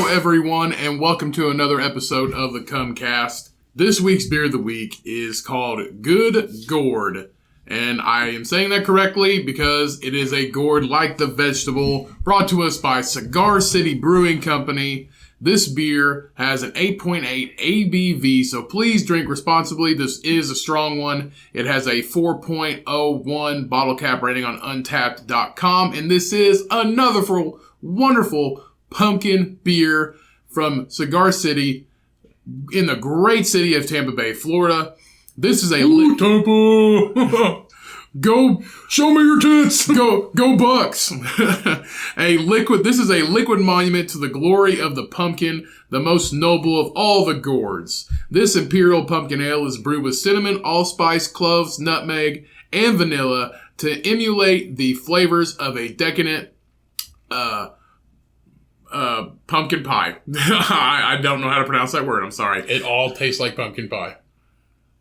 everyone, and welcome to another episode of the Cumcast. This week's beer of the week is called Gourd, and I am saying that correctly because it is a gourd like the vegetable, brought to us by Cigar Brewing Company. This beer has an 8.8 ABV, so please drink responsibly. This is a strong one. It has a 4.01 bottle cap rating on Untappd.com, and this is another wonderful pumpkin beer from Cigar City in the great city of Tampa Bay, Florida. This is a Tampa. Go, show me your tits. Go Bucks. This is a liquid monument to the glory of the pumpkin, the most noble of all the gourds. This Imperial Pumpkin Ale is brewed with cinnamon, allspice, cloves, nutmeg, and vanilla to emulate the flavors of a decadent pumpkin pie. I don't know how to pronounce that word. I'm sorry. It all tastes like pumpkin pie.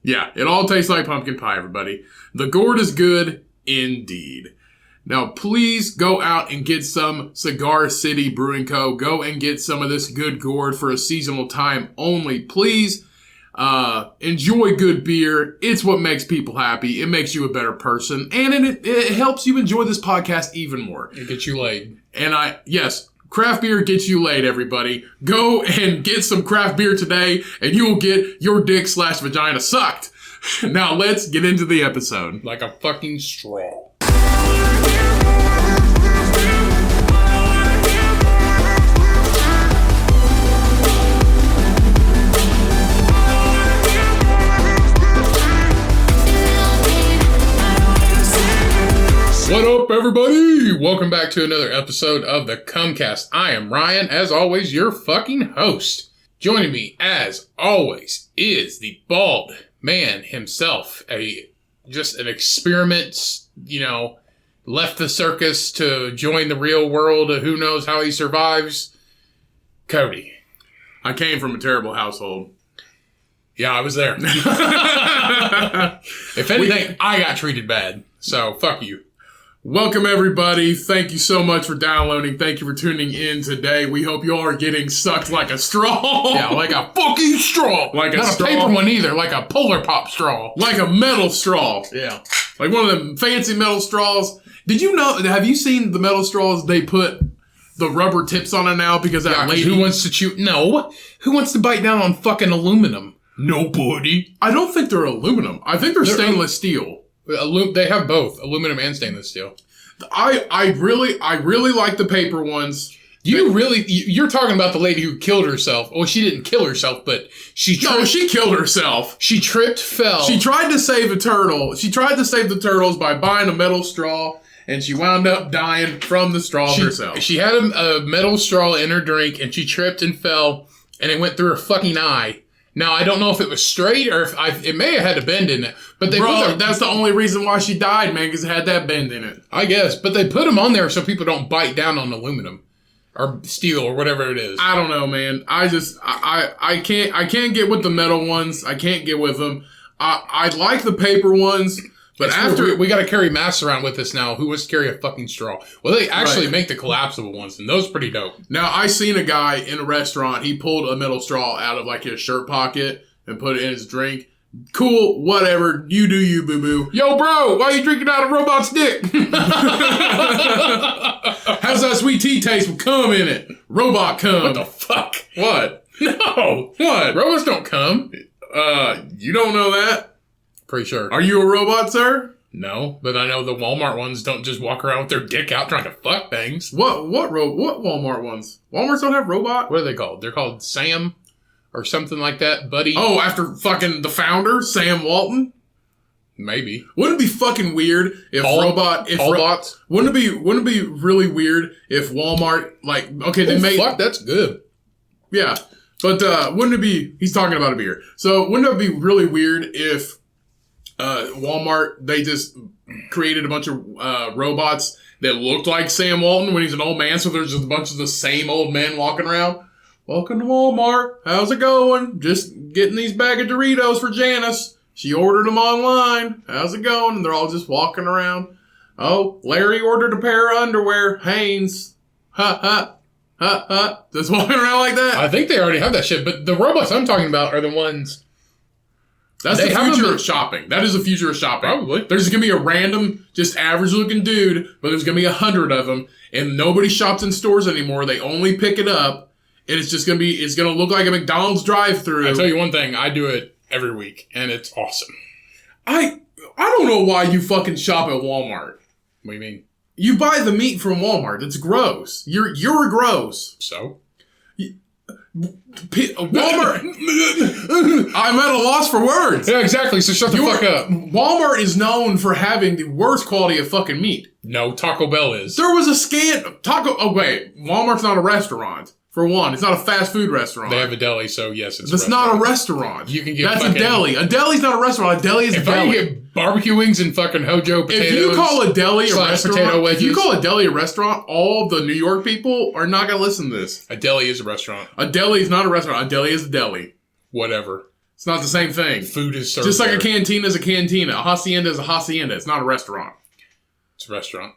Yeah, it all tastes like pumpkin pie, everybody. The gourd is good indeed. Now, please go out and get some Cigar City Brewing Co. Go and get some of this good gourd for a seasonal time only. Please enjoy good beer. It's what makes people happy. It makes you a better person. And it helps you enjoy this podcast even more. It gets you laid. And yes, craft beer gets you laid, everybody. Go and get some craft beer today, and you will get your dick/vagina sucked. Now, let's get into the episode. Like a fucking straw. What up, everybody? Welcome back to another episode of the Cumcast. I am Ryan, as always, your fucking host. Joining me, as always, is the bald man himself. Just an experiment, left the circus to join the real world. Who knows how he survives? Cody. I came from a terrible household. Yeah, I was there. If anything, I got treated bad. So, fuck you. Welcome, everybody. Thank you so much for downloading. Thank you for tuning in today. We hope you all are getting sucked like a straw. Yeah, like a fucking straw. Like a Not straw. a paper one either, like a Polar Pop straw. Like a metal straw. Yeah. Like one of them fancy metal straws. Have you seen the metal straws? They put the rubber tips on it now because that lady... Who wants to chew... No. Who wants to bite down on fucking aluminum? Nobody. I don't think they're aluminum. I think they're stainless steel. They have both, aluminum and stainless steel. I really like the paper ones. You're talking about the lady who killed herself. Well, she didn't kill herself, but she killed herself. She tripped, fell. She tried to save a turtle. She tried to save the turtles by buying a metal straw, and she wound up dying from the straw herself. She had a metal straw in her drink, and she tripped and fell, and it went through her fucking eye. Now, I don't know if it was straight or if it may have had a bend in it. But that's the only reason why she died, man, because it had that bend in it. I guess. But they put them on there so people don't bite down on aluminum or steel or whatever it is. I don't know, man. I can't get with the metal ones. I can't get with them. I like the paper ones. But after we got to carry masks around with us now. Who wants to carry a fucking straw? Well, they actually make the collapsible ones, and those are pretty dope. Now, I seen a guy in a restaurant. He pulled a metal straw out of like his shirt pocket and put it in his drink. Cool, whatever. You do you, boo boo. Yo, bro, why are you drinking out of robot's dick? How's that sweet tea taste with cum in it? Robot cum. What the fuck? What? No. What? Robots don't cum. You don't know that? Pretty sure. Are you a robot, sir? No, but I know the Walmart ones don't just walk around with their dick out trying to fuck things. What Walmart ones? Walmarts don't have robot? What are they called? They're called Sam or something like that, buddy. Oh, after fucking the founder, Sam Walton? Maybe. Wouldn't it be fucking weird if Paulbots? Wouldn't it be really weird if Walmart fuck, that's good. Yeah. But wouldn't it be, he's talking about a beer. So wouldn't it be really weird if Walmart, they just created a bunch of robots that looked like Sam Walton when he's an old man, so there's just a bunch of the same old men walking around. Welcome to Walmart. How's it going? Just getting these bag of Doritos for Janice. She ordered them online. How's it going? And they're all just walking around. Oh, Larry ordered a pair of underwear. Hanes. Ha ha. Just walking around like that. I think they already have that shit, but the robots I'm talking about are the ones... That's the future of shopping. That is the future of shopping. Probably. There's going to be a random, just average-looking dude, but there's going to be 100 of them, and nobody shops in stores anymore. They only pick it up, and it's just going to be, it's going to look like a McDonald's drive-thru. I'll tell you one thing. I do it every week, and it's awesome. I don't know why you fucking shop at Walmart. What do you mean? You buy the meat from Walmart. It's gross. You're gross. So? Walmart. I'm at a loss for words. Yeah, exactly. So shut the fuck up. Walmart is known for having the worst quality of fucking meat. No, Taco Bell is. There was a Oh wait, Walmart's not a restaurant. For one, it's not a fast food restaurant. They have a deli, so yes, it's. That's not a restaurant. You can get. That's a deli. A deli's not a restaurant. A deli is a deli. If I get barbecue wings and fucking Hojo potatoes, if you call a deli a restaurant, potato wedges, if you call a deli a restaurant, all the New York people are not going to listen to this. A deli is a restaurant. A deli is not a restaurant. A deli is a deli. Whatever. It's not the same thing. Food is served. Just like there. a cantina is a cantina. A hacienda is a hacienda. It's not a restaurant. It's a restaurant.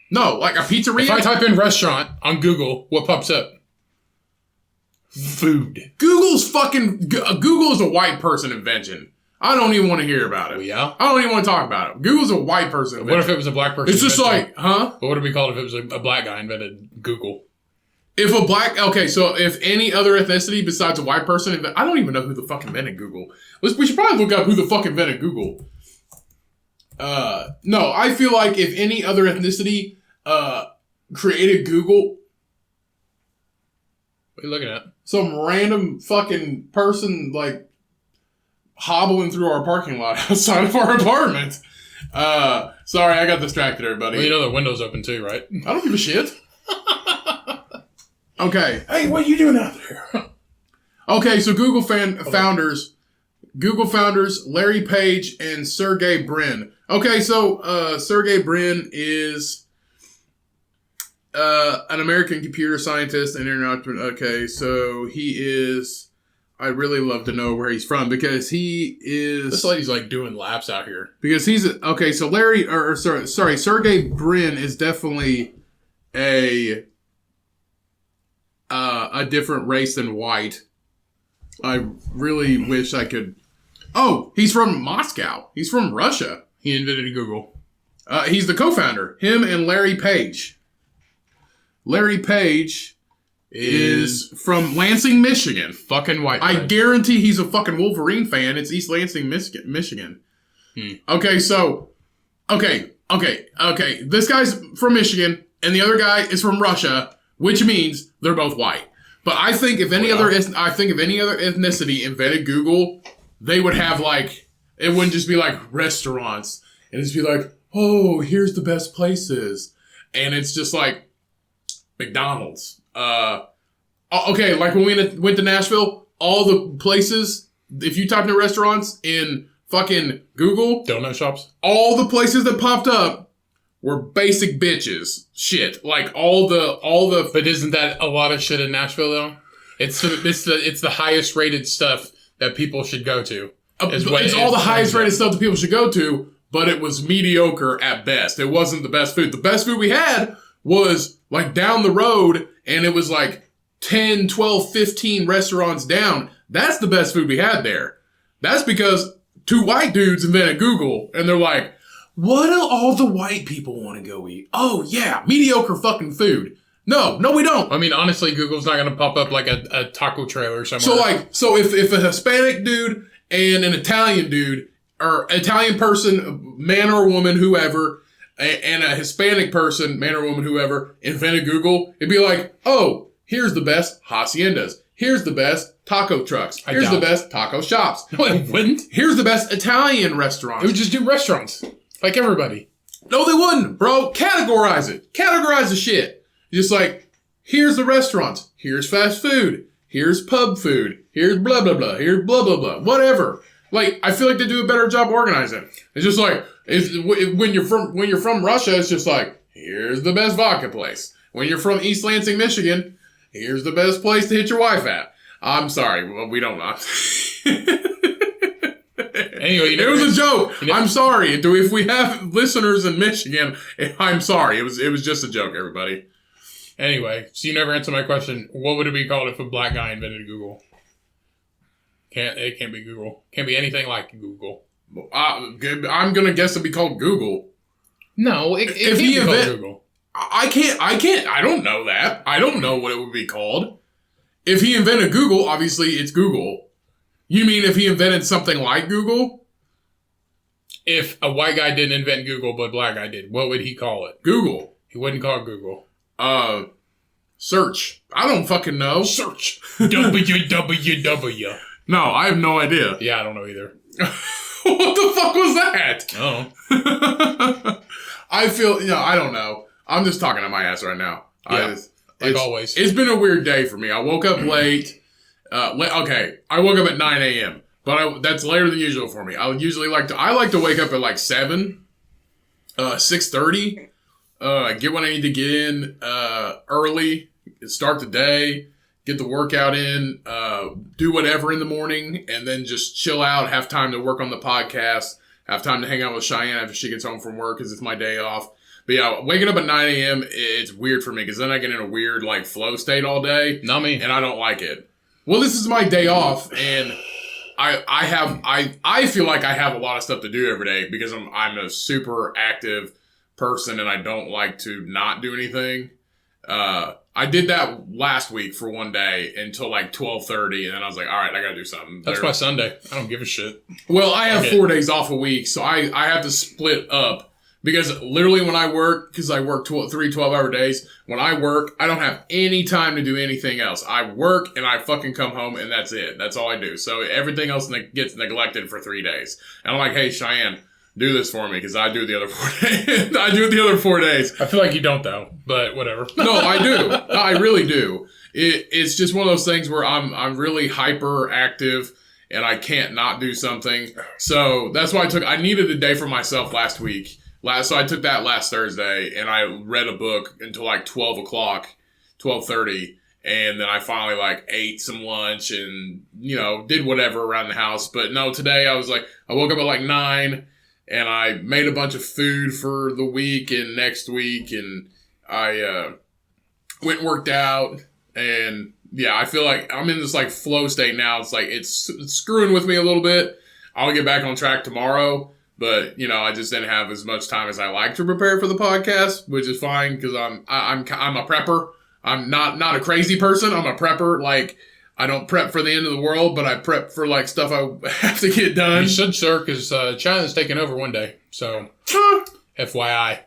No, like a pizzeria. If I type in restaurant on Google, what pops up? Food. Google is a white person invention. I don't even want to hear about it. Oh, yeah? I don't even want to talk about it. Google's a white person invention. What if it was a black person? It's just like, huh? What would it be called if it was a black guy invented Google? So if any other ethnicity besides a white person, I don't even know who the fuck invented Google. We should probably look up who the fuck invented Google. No, I feel like if any other ethnicity created Google... What are you looking at? Some random fucking person, like, hobbling through our parking lot outside of our apartment. Sorry, I got distracted, everybody. Well, you know the window's open too, right? I don't give a shit. Okay. Hey, what are you doing out there? Okay, so Google founders, Larry Page and Sergey Brin. Okay, so Sergey Brin is an American computer scientist and internet. Okay, so he is. I'd really love to know where he's from because he is. This lady's like doing laps out here. Because he's okay. So Sergey Brin is definitely a different race than white. I really wish I could. Oh, he's from Moscow. He's from Russia. He invented Google. He's the co-founder. Him and Larry Page. Larry Page is from Lansing, Michigan. Fucking white. I guarantee he's a fucking Wolverine fan. It's East Lansing, Michigan. Okay, so... Okay. This guy's from Michigan, and the other guy is from Russia, which means they're both white. But I think if any other ethnicity invented Google, they would have like... It wouldn't just be like restaurants. It'd just be like, oh, here's the best places. And it's just like... McDonald's. Okay, like when we went to Nashville, all the places, if you typed in restaurants in fucking Google, donut shops, all the places that popped up were basic bitches. Shit. Like all the But isn't that a lot of shit in Nashville though? It's the highest rated stuff that people should go to. It's all the highest rated stuff that people should go to, but it was mediocre at best. It wasn't the best food. The best food we had was like down the road, and it was like 10, 12, 15 restaurants down. That's the best food we had there. That's because two white dudes invented Google, and they're like, what do all the white people want to go eat? Oh, yeah, mediocre fucking food. No, we don't. I mean, honestly, Google's not going to pop up like a taco trailer somewhere. So if a Hispanic dude and an Italian dude, or Italian person, man or woman, whoever, and a Hispanic person, man or woman, whoever, invented Google, it'd be like, oh, here's the best haciendas. Here's the best taco trucks. Here's the best taco shops. No, it wouldn't. Here's the best Italian restaurants. It would just do restaurants. Like everybody. No, they wouldn't, bro. Categorize it. Categorize the shit. Just like, here's the restaurants. Here's fast food. Here's pub food. Here's blah, blah, blah. Here's blah, blah, blah. Whatever. Like, I feel like they do a better job organizing. It's just like, when you're from Russia, it's just like, here's the best vodka place. When you're from East Lansing, Michigan, here's the best place to hit your wife at. I'm sorry. Well, we don't know. Anyway, it was a joke. I'm sorry. If we have listeners in Michigan, I'm sorry. It was just a joke, everybody. Anyway, so you never answered my question. What would it be called if a black guy invented Google? It can't be Google. Can't be anything like Google. I'm going to guess it'd be called Google. No, it can't be called Google. I don't know that. I don't know what it would be called. If he invented Google, obviously it's Google. You mean if he invented something like Google? If a white guy didn't invent Google, but a black guy did, what would he call it? Google. He wouldn't call it Google. Search. I don't fucking know. Search. www. No, I have no idea. Yeah, I don't know either. What the fuck was that? Oh. I feel, I don't know. I'm just talking to my ass right now. Yeah, like always. It's been a weird day for me. I woke up late. Okay, I woke up at 9 a.m., but that's later than usual for me. I like to wake up at like 7, 6:30, get what I need to get in early, start the day, get the workout in, do whatever in the morning, and then just chill out, have time to work on the podcast, have time to hang out with Cheyenne after she gets home from work because it's my day off. But yeah, waking up at 9 a.m., it's weird for me because then I get in a weird like flow state all day. Not me. And I don't like it. Well, this is my day off, and I feel like I have a lot of stuff to do every day because I'm a super active person and I don't like to not do anything. I did that last week for one day until like 12:30, and then I was like, all right, I gotta do something. That's my Sunday. I don't give a shit. Well, I have 4 days off a week, so I have to split up. Because literally when I work, because I work 3 12-hour days, when I work, I don't have any time to do anything else. I work and I fucking come home and that's it. That's all I do. So everything else gets neglected for 3 days. And I'm like, hey, Cheyenne, do this for me because I do it the other 4 days. I do it the other 4 days. I feel like you don't though, but whatever. No, I do. I really do. It's just one of those things where I'm really hyper active and I can't not do something. So that's why I needed a day for myself last week. So I took that last Thursday, and I read a book until like 12 o'clock, 12:30, and then I finally like ate some lunch and, did whatever around the house. But no, today I woke up at like 9, and I made a bunch of food for the week and next week, and I went and worked out, and yeah, I feel like I'm in this like flow state now. It's like it's screwing with me a little bit. I'll get back on track tomorrow. But, I just didn't have as much time as I like to prepare for the podcast, which is fine because I'm a prepper. I'm not a crazy person. I'm a prepper. Like, I don't prep for the end of the world, but I prep for, like, stuff I have to get done. You should, sir, because China's taking over one day. So, FYI.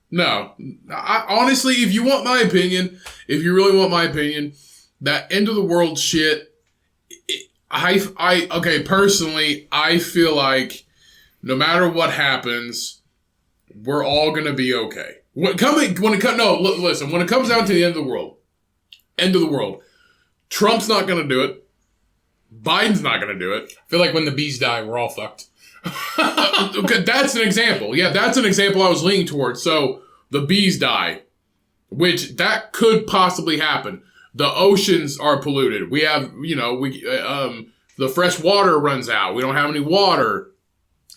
No. Honestly, if you want my opinion, if you really want my opinion, that end of the world shit, personally, I feel like no matter what happens, we're all going to be okay. When it comes down to the end of the world, Trump's not going to do it. Biden's not going to do it. I feel like when the bees die, we're all fucked. Okay, that's an example. Yeah, that's an example I was leaning towards. So the bees die, which that could possibly happen. The oceans are polluted. We have, the fresh water runs out. We don't have any water.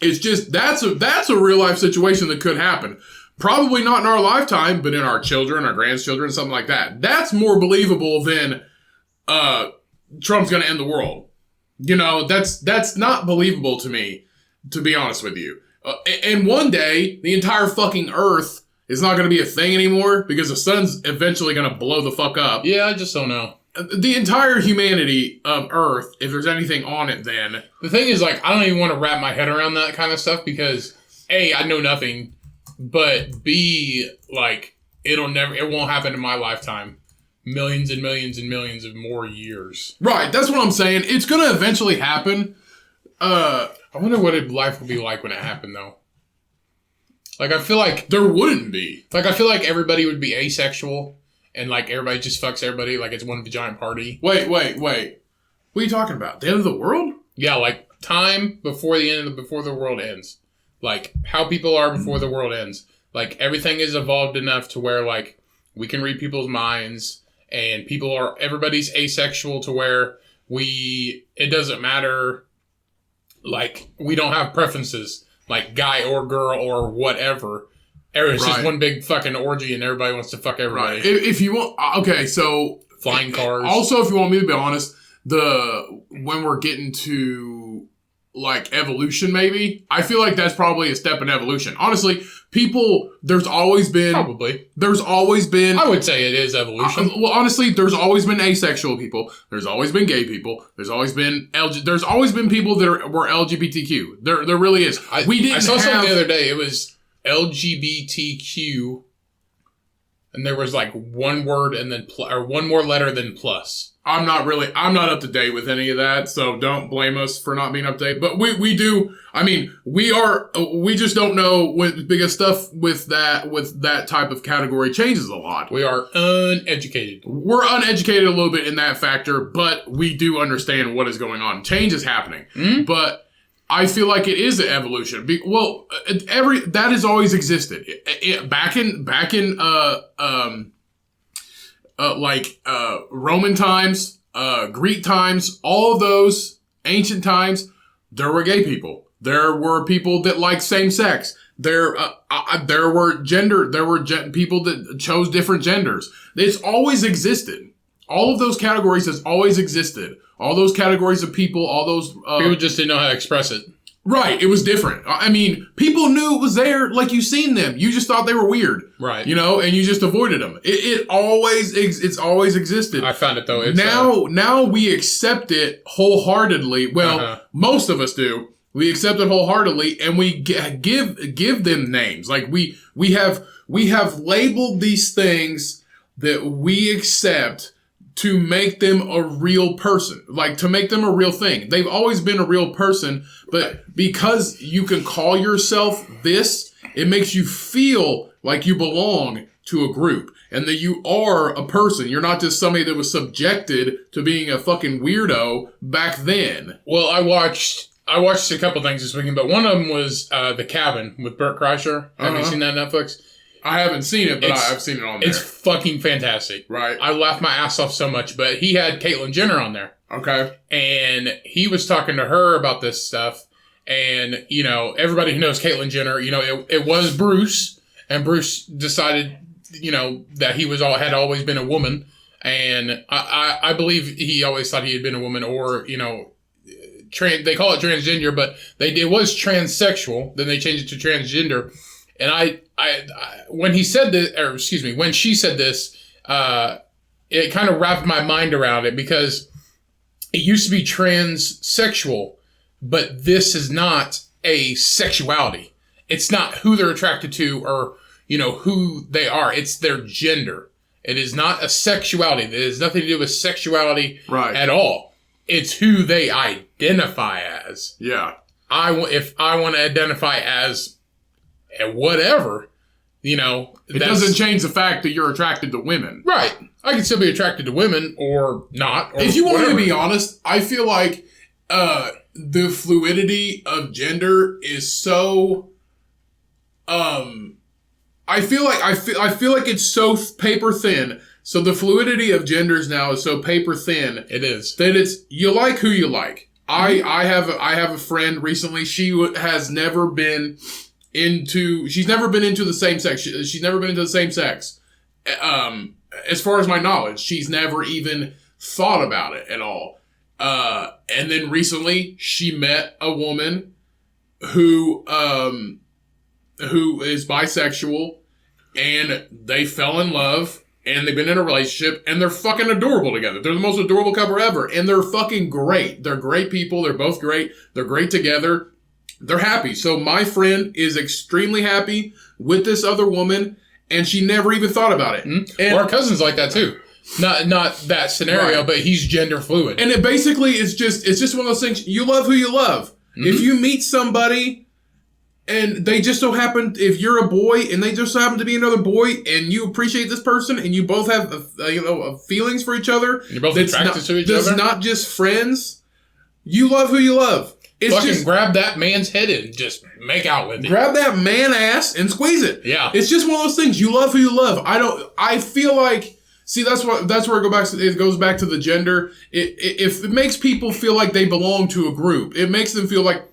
It's just, that's a real life situation that could happen. Probably not in our lifetime, but in our children, our grandchildren, something like that. That's more believable than, Trump's gonna end the world. That's not believable to me, to be honest with you. And one day, the entire fucking earth is not gonna be a thing anymore because the sun's eventually gonna blow the fuck up. Yeah, I just don't know. The entire humanity of Earth, if there's anything on it then. The thing is, like, I don't even want to wrap my head around that kind of stuff because, A, I know nothing, but B, like, it won't happen in my lifetime. Millions and millions and millions of more years. Right, that's what I'm saying. It's going to eventually happen. I wonder what life would be like when it happened, though. Like, I feel like... There wouldn't be. Like, I feel like everybody would be asexual. And, like, everybody just fucks everybody like it's one giant party. Wait. What are you talking about? The end of the world? Yeah, like, time before the world ends. Like, how people are before the world ends. Like, everything is evolved enough to where, like, we can read people's minds. And everybody's asexual to where it doesn't matter. Like, we don't have preferences. Like, guy or girl or whatever. It's just one big fucking orgy and everybody wants to fuck everybody. Right. If you want... Okay, so... Flying cars. Also, if you want me to be honest, when we're getting to, like, evolution, maybe, I feel like that's probably a step in evolution. Honestly, there's always been... Probably. There's always been... I would say it is evolution. Well, honestly, there's always been asexual people. There's always been gay people. There's always been there's always been people that were LGBTQ. There really is. I saw something the other day. It was LGBTQ, and there was like one word and then or one more letter than plus. I'm not up to date with any of that, so don't blame us for not being up to date. But we do. I mean, we just don't know because stuff with that type of category changes a lot. We are uneducated. We're uneducated a little bit in that factor, but we do understand what is going on. Change is happening, but I feel like it is an evolution. That has always existed. Back in Roman times, Greek times, all of those ancient times, there were gay people. There were people that liked same sex. There were people that chose different genders. It's always existed. All of those categories has always existed. All those categories of people, all those... people just didn't know how to express it. Right, it was different. I mean, people knew it was there, like you seen them. You just thought they were weird. Right. And you just avoided them. It's always existed. I found it, though. Now we accept it wholeheartedly. Well, most of us do. We accept it wholeheartedly, and we give them names. Like, we have labeled these things that we accept to make them a real person, like to make them a real thing. They've always been a real person, but because you can call yourself this, it makes you feel like you belong to a group and that you are a person. You're not just somebody that was subjected to being a fucking weirdo back then. Well, I watched a couple things this weekend, but one of them was The Cabin with Bert Kreischer. Have you seen that on Netflix? I haven't seen it, but I've seen it on there. It's fucking fantastic. Right. I laughed my ass off so much, but he had Caitlyn Jenner on there. Okay. And he was talking to her about this stuff. And, everybody who knows Caitlyn Jenner, it was Bruce. And Bruce decided, that he had always been a woman. And I believe he always thought he had been a woman or, they call it transgender, but it was transsexual. Then they changed it to transgender. And when he said this, when she said this, it kind of wrapped my mind around it because it used to be transsexual, but this is not a sexuality. It's not who they're attracted to or, who they are. It's their gender. It is not a sexuality. It has nothing to do with sexuality at all. It's who they identify as. Yeah. If I want to identify as whatever, it doesn't change the fact that you're attracted to women. Right. I can still be attracted to women or not. Or if you want me to be honest, I feel like the fluidity of gender is so I feel like it's so paper thin. So the fluidity of genders now is so paper thin. It is. That it's you like who you like. I have a friend recently. She has never been she's never been into the same sex. She's never been into the same sex. As far as my knowledge, she's never even thought about it at all. And then recently she met a woman who is bisexual and they fell in love and they've been in a relationship and they're fucking adorable together. They're the most adorable couple ever and they're fucking great. They're great people. They're both great. They're great together. They're happy. So my friend is extremely happy with this other woman, and she never even thought about it. Mm-hmm. And our cousin's like that too. Not that scenario, but he's gender fluid. And it basically is just one of those things. You love who you love. Mm-hmm. If you meet somebody and they just so happen, if you're a boy and they just so happen to be another boy, and you appreciate this person, and you both have feelings for each other, you're both attracted to each other. That's not just friends. You love who you love. It's fucking just grab that man's head and just make out with it. Grab that man ass and squeeze it. Yeah. It's just one of those things. You love who you love. I feel like, see, that's where it goes back to the gender. If it makes people feel like they belong to a group, it makes them feel like,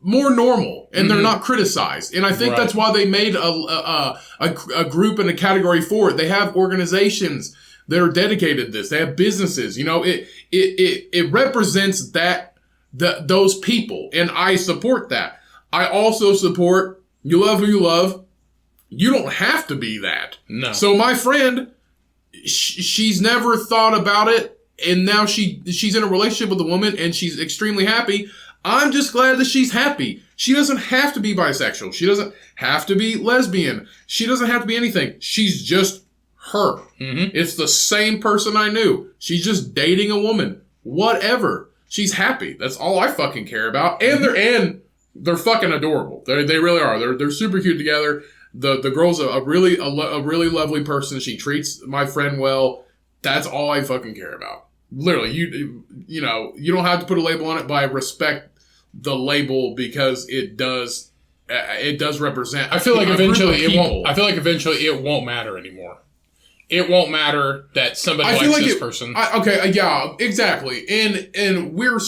more normal and they're not criticized. And I think that's why they made a group and a category for it. They have organizations that are dedicated to this. They have businesses. You know, it represents those people, and I support that. I also support you love who you love. You don't have to be that. No. So my friend, she's never thought about it, and now she's in a relationship with a woman, and she's extremely happy. I'm just glad that she's happy. She doesn't have to be bisexual. She doesn't have to be lesbian. She doesn't have to be anything. She's just her. Mm-hmm. It's the same person I knew. She's just dating a woman. Whatever. She's happy. That's all I fucking care about. And they're fucking adorable. They really are. They're super cute together. The girl's a really lovely person. She treats my friend well. That's all I fucking care about. Literally, you know, you don't have to put a label on it, but I respect the label because it does represent. I feel like eventually it won't. I feel like eventually it won't matter anymore. It won't matter that somebody likes like this person. Yeah, exactly. And we're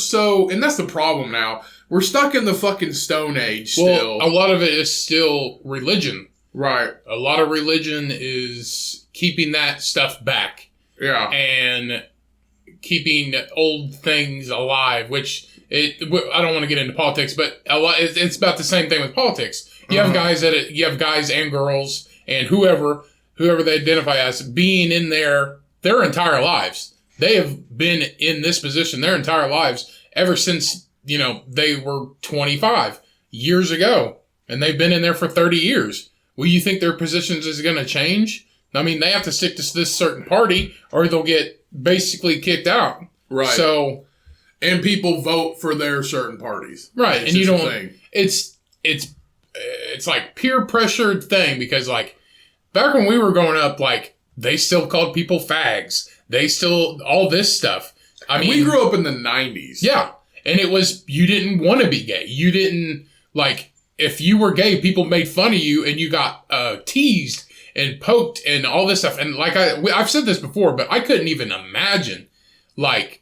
and that's the problem now. We're stuck in the fucking Stone Age still. Well, a lot of it is still religion. Right. A lot of religion is keeping that stuff back. Yeah. And keeping old things alive, which I don't want to get into politics, but it's about the same thing with politics. You have guys and girls and whoever they identify as being in their entire lives. They have been in this position their entire lives ever since, you know, they were 25 years ago, and they've been in there for 30 years. Well, you think their positions is going to change? I mean, they have to stick to this certain party or they'll get basically kicked out. Right. So, and people vote for their certain parties. Right. And you don't, it's like peer pressured thing because like back when we were growing up, like they still called people fags. They still, all this stuff. I mean, we grew up in the 90s. Yeah. And it was, you didn't want to be gay. You didn't, like, if you were gay, people made fun of you and you got teased and poked and all this stuff. And like I've said this before, but I couldn't even imagine like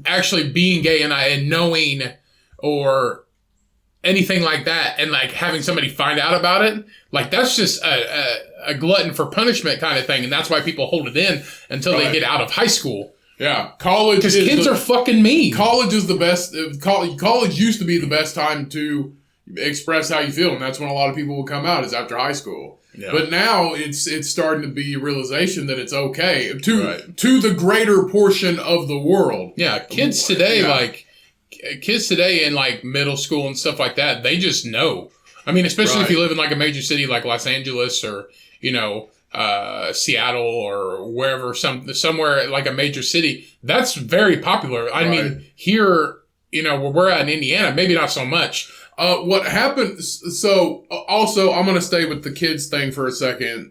actually being gay and knowing or anything like that and like having somebody find out about it. Like that's just a glutton for punishment kind of thing. And that's why people hold it in until they get out of high school. Yeah. College. Because kids are fucking mean. College is the best. College used to be the best time to express how you feel. And that's when a lot of people will come out is after high school. Yeah. But now it's starting to be a realization that it's okay to the greater portion of the world. Yeah, kids today in like middle school and stuff like that, they just know. I mean, especially if you live in like a major city like Los Angeles or, you know, Seattle or wherever, somewhere like a major city, that's very popular. I mean, here, you know, where we're at in Indiana, maybe not so much. What happened, so also I'm going to stay with the kids thing for a second.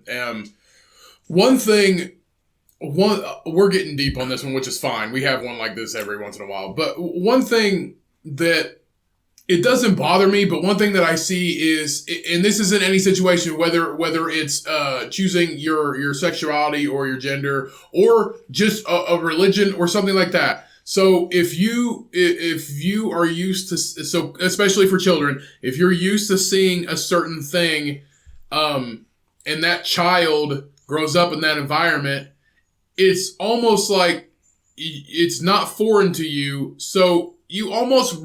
We're getting deep on this one, which is fine. We have one like this every once in a while. But one thing that it doesn't bother me, but one thing that I see is, and this isn't any situation, whether it's choosing your sexuality or your gender or just a religion or something like that. So if you are used to, so especially for children, if you're used to seeing a certain thing, and that child grows up in that environment, it's almost like it's not foreign to you. So you almost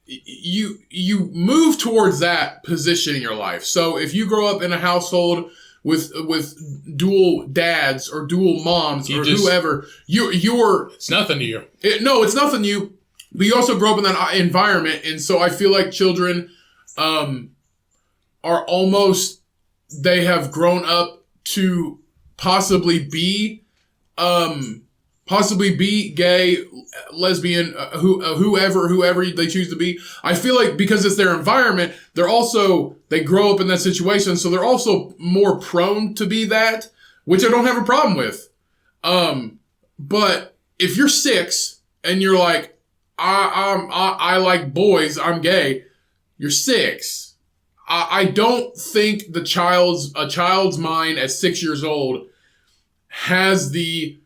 you move towards that position in your life. So if you grow up in a household with dual dads or dual moms whoever, you're it's nothing to you. It's nothing to you. But you also grow up in that environment, and so I feel like children are almost, they have grown up to possibly be gay, lesbian, whoever they choose to be. I feel like because it's their environment, they grow up in that situation, so they're also more prone to be that, which I don't have a problem with. But if you're 6 and you're like, I like boys, I'm gay, you're 6. I don't think a child's mind at 6 years old has the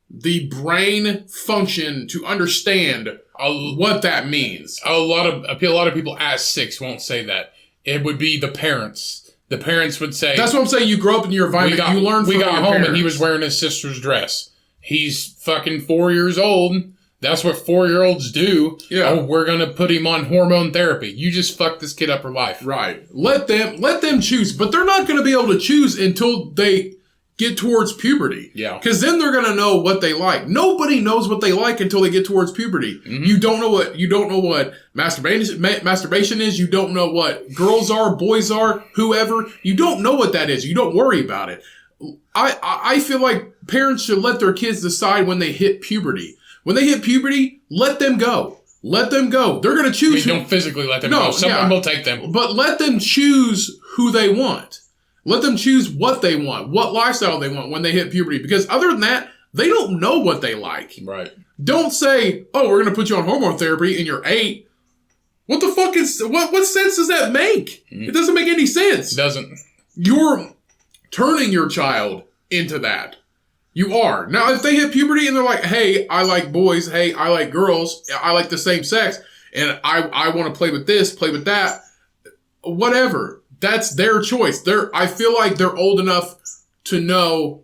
the brain function to understand what that means. A lot of people at 6 won't say that. It would be the parents. The parents would say... That's what I'm saying. You grow up in your environment. You learn from your parents. We got home and he was wearing his sister's dress. He's fucking 4 years old. That's what 4-year-olds do. Yeah. Oh, we're going to put him on hormone therapy. You just fucked this kid up for life. Right. Let them choose. But they're not going to be able to choose until they get towards puberty. Yeah. Because then they're going to know what they like. Nobody knows what they like until they get towards puberty. Mm-hmm. You don't know what masturbation is. You don't know what girls are, boys are, whoever. You don't know what that is. You don't worry about it. I feel like parents should let their kids decide when they hit puberty. When they hit puberty, let them go. Let them go. They're going to choose. Don't physically let them go. Someone will take them. But let them choose who they want. Let them choose what they want, what lifestyle they want when they hit puberty. Because other than that, they don't know what they like. Right. Don't say, oh, we're going to put you on hormone therapy and you're 8. What the fuck what sense does that make? It doesn't make any sense. It doesn't. You're turning your child into that. You are. Now, if they hit puberty and they're like, hey, I like boys. Hey, I like girls. I like the same sex. And I want to play with this, play with that. Whatever. That's their choice. I feel like they're old enough to know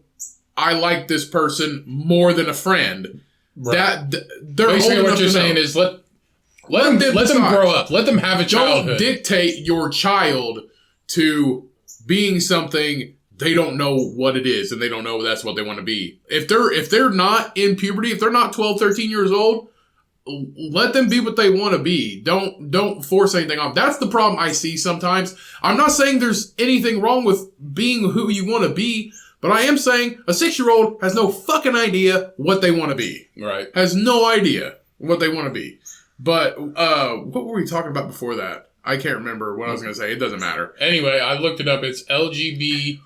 I like this person more than a friend. Right. They're basically old what you're saying is let them grow up. Let them have a childhood. Don't dictate your child to being something they don't know what it is and they don't know that's what they want to be. If they're not in puberty, if they're not 12, 13 years old, let them be what they want to be. Don't force anything on. That's the problem I see sometimes. I'm not saying there's anything wrong with being who you want to be, but I am saying a 6-year-old has no fucking idea what they want to be. Right. Has no idea what they want to be. But what were we talking about before that? I can't remember what I was going to say. It doesn't matter. Anyway, I looked it up. It's LGBTQIA,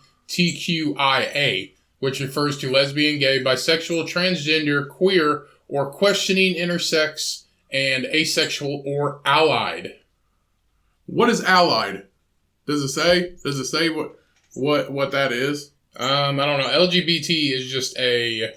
which refers to lesbian, gay, bisexual, transgender, queer, or questioning intersex, and asexual or allied. What is allied? Does it say? Does it say what that is? I don't know. LGBT is just an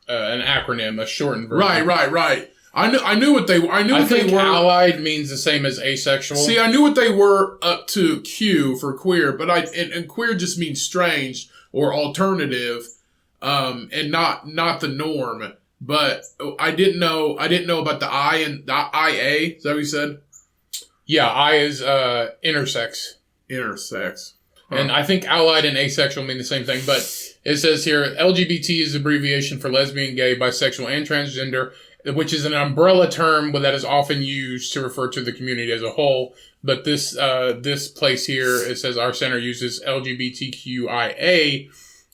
acronym, a shortened version. Right. I knew what they were. I think allied means the same as asexual. See, I knew what they were up to Q for queer, but and queer just means strange or alternative. And not the norm, but I didn't know about the I and the IA. Is that what you said? Yeah, I is intersex. Intersex. Huh. And I think allied and asexual mean the same thing, but it says here LGBT is abbreviation for lesbian, gay, bisexual, and transgender, which is an umbrella term that is often used to refer to the community as a whole. But this place here, it says our center uses LGBTQIA.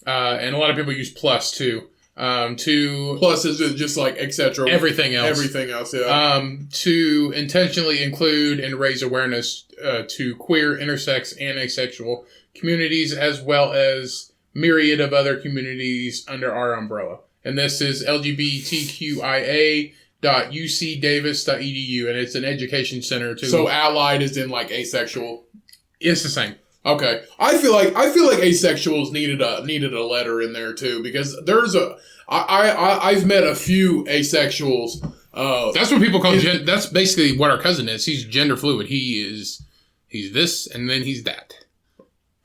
And a lot of people use plus too. Plus is just like etc. Everything else. Everything else, yeah. To intentionally include and raise awareness to queer, intersex, and asexual communities, as well as myriad of other communities under our umbrella. And this is LGBTQIA.ucdavis.edu, and it's an education center too. So allied is in like asexual. It's the same. Okay, I feel like asexuals needed a letter in there too, because I've met a few asexuals. That's what people call that's basically what our cousin is. He's gender fluid. He's this and then he's that.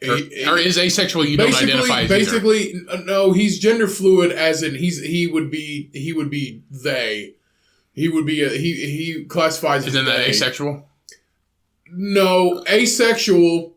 Or is asexual? You don't identify as basically either. No. He's gender fluid, as in he would be they. He classifies. Isn't that asexual? No, asexual.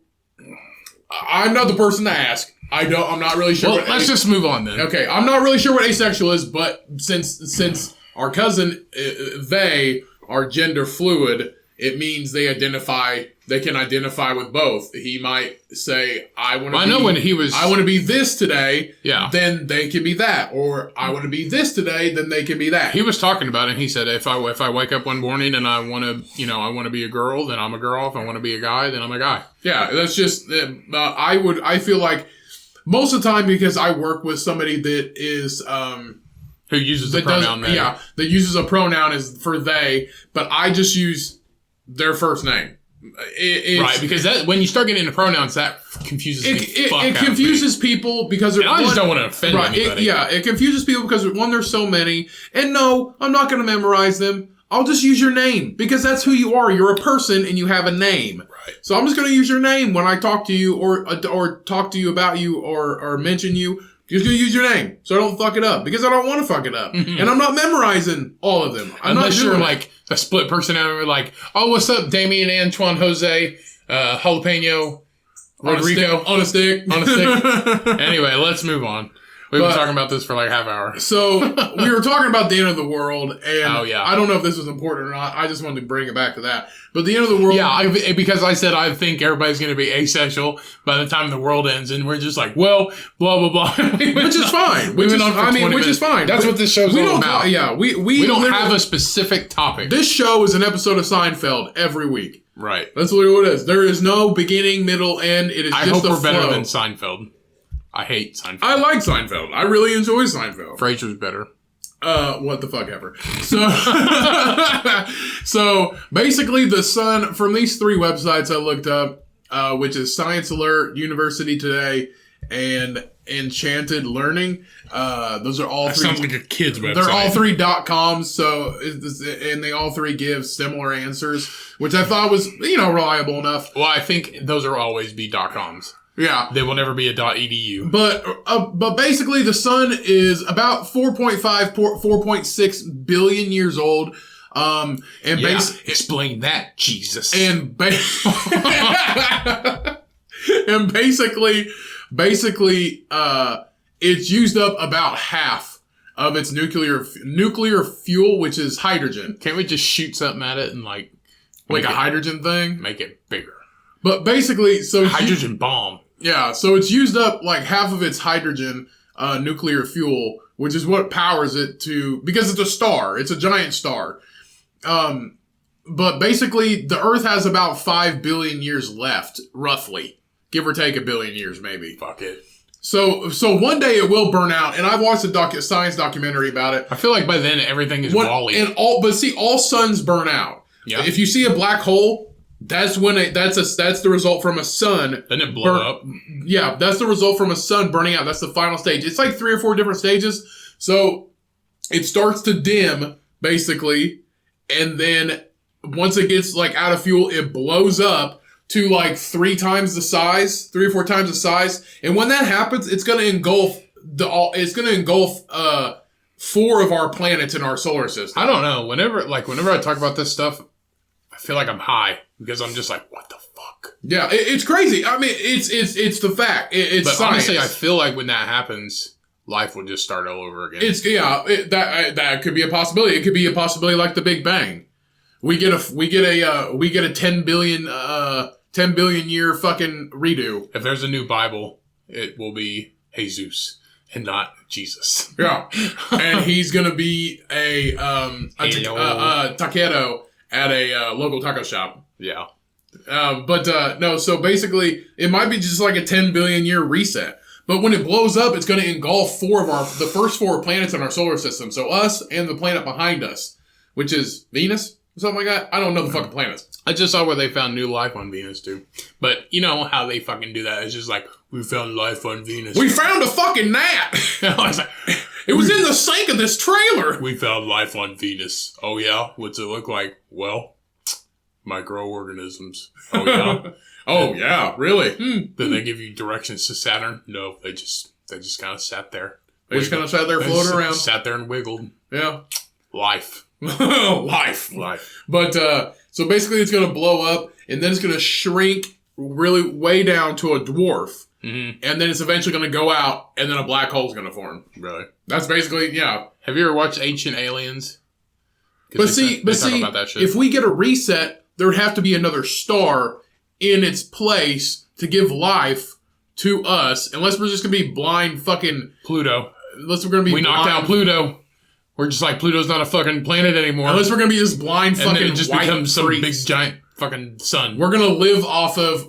I'm not the person to ask. I'm not really sure. Well, let's just move on then. Okay, I'm not really sure what asexual is, but since our cousin they are gender fluid, it means they can identify with both. He might say, I want to be this today. Yeah. Then they can be that. Or I want to be this today, then they can be that. He was talking about it, and he said, if I wake up one morning and I want to be a girl, then I'm a girl. If I want to be a guy, then I'm a guy. Yeah, that's just, I feel like most of the time, because I work with somebody that is, who uses the pronoun they. Yeah, that uses a pronoun as for they, but I just use their first name. Right, because that when you start getting into pronouns, that confuses it confuses people because I just don't want to offend anybody. It confuses people because one, there's so many, and no, I'm not going to memorize them. I'll just use your name because that's who you are. You're a person and you have a name. Right. So I'm just going to use your name when I talk to you or talk to you about you or mention you. Just going to use your name so I don't fuck it up because I don't want to fuck it up. Mm-hmm. And I'm not memorizing all of them. Unless you're like a split personality, like, oh, what's up, Damien, Antoine, Jose, Jalapeno, Rodrigo. On a stick. Anyway, let's move on. We've been talking about this for like half an hour. So, we were talking about the end of the world, and I don't know if this was important or not. I just wanted to bring it back to that. But the end of the world... Yeah, because I said I think everybody's going to be asexual by the time the world ends, and we're just like, well, blah, blah, blah. Which is fine. Which is fine. That's what this show's all about. Yeah, we don't have a specific topic. This show is an episode of Seinfeld every week. Right. That's literally what it is. There is no beginning, middle, end. It is just a flow. I hope we're better than Seinfeld. I hate Seinfeld. I like Seinfeld. I really enjoy Seinfeld. Frasier's better. What the fuck ever. So basically the sun from these 3 websites I looked up, which is Science Alert, University Today, and Enchanted Learning. Those are all 3. Sounds like a kid's website. They're all 3 .coms, and they all 3 give similar answers, which I thought was, reliable enough. Well, I think those will always be .coms. Yeah. They will never be a .edu. But basically the sun is about 4.6 billion years old. Explain that, Jesus. And and basically it's used up about half of its nuclear fuel, which is hydrogen. Can't we just shoot something at it and like a hydrogen thing? Make it bigger. But basically, so hydrogen bomb. Yeah, so it's used up like half of its hydrogen nuclear fuel, which is what powers it because it's a star. It's a giant star. But basically, the Earth has about 5 billion years left, roughly. Give or take a billion years, maybe. Fuck it. So one day it will burn out, and I've watched a science documentary about it. I feel like by then everything is Wall-E. All suns burn out. Yeah. If you see a black hole, that's the result from a sun. Doesn't it blow up? Yeah, that's the result from a sun burning out. That's the final stage. It's like 3 or 4 different stages. So it starts to dim, basically, and then once it gets like out of fuel, it blows up to like 3 or 4 times the size. And when that happens, it's gonna engulf 4 of our planets in our solar system. I don't know. Whenever I talk about this stuff, I feel like I'm high because I'm just like, what the fuck? Yeah, it's crazy. I mean, it's the fact. It's but science. Honestly, I feel like when that happens, life will just start all over again. That could be a possibility. It could be a possibility like the Big Bang. We get a 10 billion year fucking redo. If there's a new Bible, it will be Jesus and not Jesus. Yeah, and he's gonna be a taquero at a local taco shop. Yeah. No, so basically, it might be just like a 10 billion year reset. But when it blows up, it's going to engulf the first 4 planets in our solar system. So us and the planet behind us, which is Venus or something like that. I don't know the fucking planets. I just saw where they found new life on Venus too. But you know how they fucking do that. It's just like, we found life on Venus. We found a fucking gnat! It was in the sink of this trailer! We found life on Venus. Oh yeah? What's it look like? Well, microorganisms. Oh yeah? Oh yeah, really? Did they give you directions to Saturn? No, they just kind of sat there. They just kind of sat there floating around. Sat there and wiggled. Yeah. Life. Life. But, so basically it's going to blow up, and then it's going to shrink really way down to a dwarf. Mm-hmm. And then it's eventually going to go out, and then a black hole is going to form. Really? That's basically, yeah. Have you ever watched Ancient Aliens? But see, about that shit. If we get a reset, there would have to be another star in its place to give life to us, unless we're just going to be blind fucking... Pluto. Unless we're going to be We knocked out Pluto. We're just like, Pluto's not a fucking planet anymore. Unless we're going to be this blind fucking and then it just becomes some freaks. big giant fucking sun. We're going to live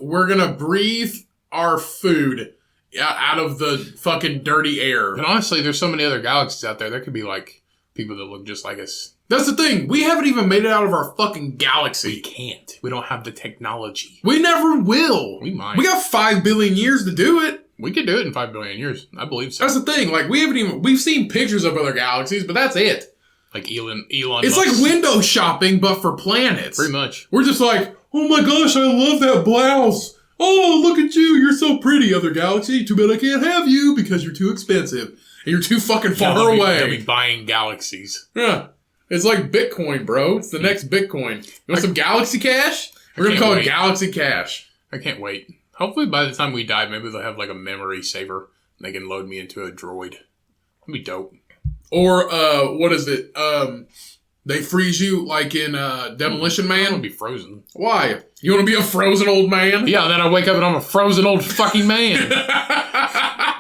we're going to breathe our food out of the fucking dirty air. And honestly, there's so many other galaxies out there. There could be like people that look just like us. That's the thing. We haven't even made it out of our fucking galaxy. We can't. We don't have the technology. We never will. We might. We got 5 billion years to do it. We could do it in 5 billion years. I believe so. That's the thing. Like, we've seen pictures of other galaxies, but that's it. Like Elon It's Musk. like window shopping, but for planets. Pretty much. We're just like, oh my gosh, I love that blouse. Oh, look at you. You're so pretty, other galaxy. Too bad I can't have you because you're too expensive. And you're too fucking far away. They'll be buying galaxies. Yeah. It's like Bitcoin, bro. It's the next Bitcoin. You want some Galaxy Cash? We're going to call it Galaxy Cash. I can't wait. Hopefully by the time we die, maybe they'll have like a memory saver. And they can load me into a droid. That'd be dope. Or, what is it? They freeze you like in Demolition Man? I want to be frozen. Why? You want to be a frozen old man? Yeah, then I wake up and I'm a frozen old fucking man. And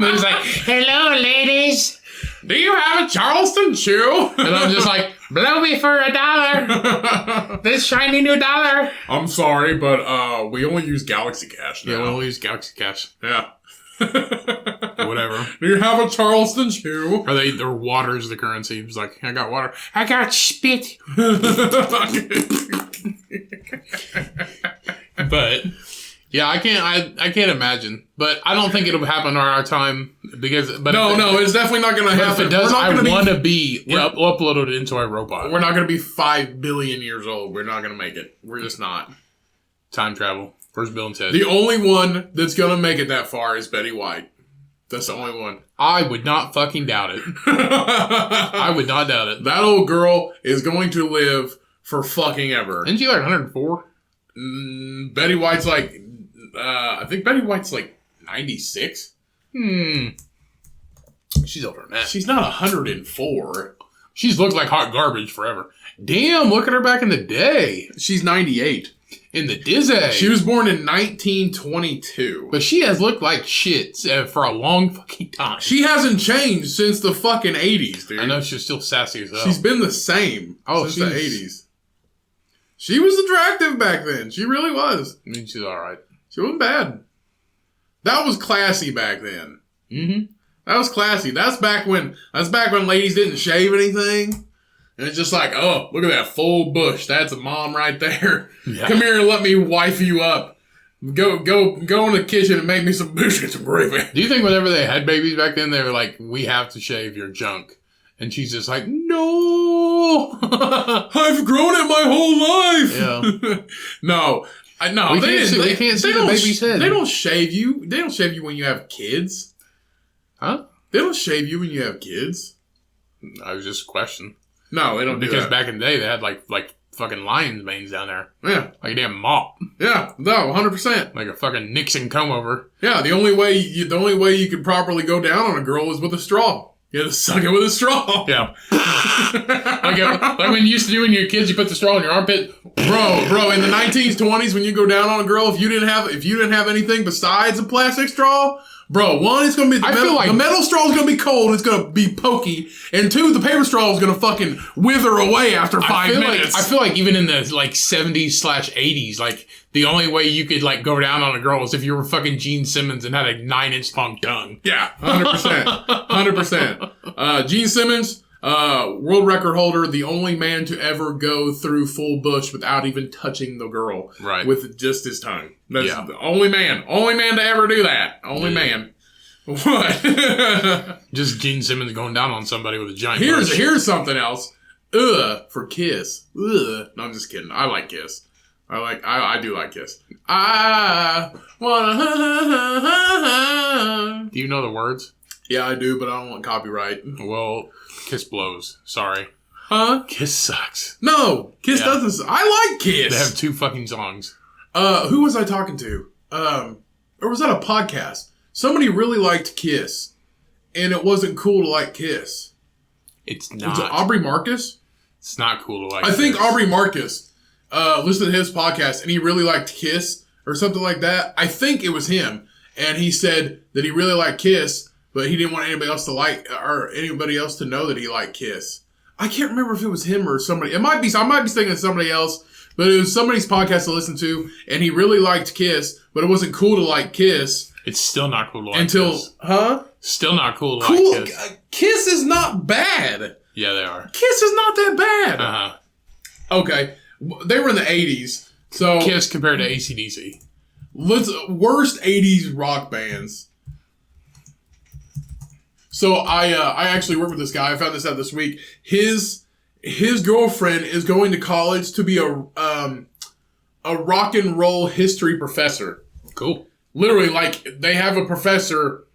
it's like, hello, ladies. Do you have a Charleston chew? And I'm just like, blow me for $1. This shiny new dollar. I'm sorry, but we only use Galaxy Cash now. Yeah, we only use Galaxy Cash. Yeah. Whatever. Do you have a Charleston chew? Or water's the currency. It's like, I got water. I got spit. But yeah, I can't imagine. But I don't think it'll happen in our time because. But no, it's definitely not going to happen. If it does, I want to be uploaded into a robot. We're not going to be 5 billion years old. We're not going to make it. We're just not. Time travel. First Bill and Ted. The only one that's going to make it that far is Betty White. That's the only one. I would not fucking doubt it. I would not doubt it. That old girl is going to live for fucking ever. Isn't she like 104? Betty White's like, I think Betty White's like 96. She's older than that. She's not 104. She's looked like hot garbage forever. Damn, look at her back in the day. She's 98. In the Dizzy. She was born in 1922. But she has looked like shit for a long fucking time. She hasn't changed since the fucking 80s, dude. I know she's still sassy as hell. She's been the same since the 80s. She was attractive back then. She really was. I mean, she's alright. She wasn't bad. That was classy back then. Mm-hmm. That was classy. That's back when ladies didn't shave anything. And it's just like, oh, look at that full bush. That's a mom right there. Yeah. Come here and let me wife you up. Go in the kitchen and make me some biscuits and gravy. Do you think whenever they had babies back then, they were like, we have to shave your junk? And she's just like, no. I've grown it my whole life. Yeah. No. They can't see the baby's head. They don't shave you. They don't shave you when you have kids. Huh? They don't shave you when you have kids. I was just questioning. No, they don't do that. Because back in the day, they had like fucking lion's manes down there. Yeah. Like a damn mop. Yeah. No, 100%. Like a fucking Nixon comb over. Yeah, the only way you could properly go down on a girl is with a straw. You have to suck it with a straw. Yeah. like when you used to do when you were kids, you put the straw in your armpit. Bro, in the 1920s when you go down on a girl, if you didn't have anything besides a plastic straw, bro, one, it's gonna be the metal straw is gonna be cold, it's gonna be pokey, and two, the paper straw is gonna fucking wither away after 5 minutes. I feel like even in the like 70s/80s, like the only way you could like go down on a girl is if you were fucking Gene Simmons and had a 9-inch long tongue. Yeah, 100%, 100%. Gene Simmons, world record holder, the only man to ever go through full bush without even touching the girl, right? With just his tongue. That's the only man to ever do that. Only man. What? Just Gene Simmons going down on somebody with a giant bush. Here's something else. For Kiss. No, I'm just kidding. I like Kiss. I do like Kiss. I wanna. Do you know the words? Yeah, I do, but I don't want copyright. Well, Kiss blows. Sorry. Huh? Kiss sucks. No, Kiss doesn't. I like Kiss. They have 2 fucking songs. Who was I talking to? Or was that a podcast? Somebody really liked Kiss, and it wasn't cool to like Kiss. It's not. Was it Aubrey Marcus? It's not cool to like Kiss. I think Aubrey Marcus listened to his podcast, and he really liked Kiss, or something like that. I think it was him, and he said that he really liked Kiss, but he didn't want anybody else to know that he liked Kiss. I can't remember if it was him or somebody. I might be thinking of somebody else, but it was somebody's podcast to listen to, and he really liked Kiss, but it wasn't cool to like Kiss. It's still not cool to like Kiss. Huh? Still not cool to like Kiss. Kiss is not bad. Yeah, they are. Kiss is not that bad. Uh-huh. Okay. They were in the 80s. So Kiss compared to AC/DC. Worst 80s rock bands. So I actually worked with this guy. I found this out this week. His girlfriend is going to college to be a rock and roll history professor. Cool. Literally, like, they have a professor.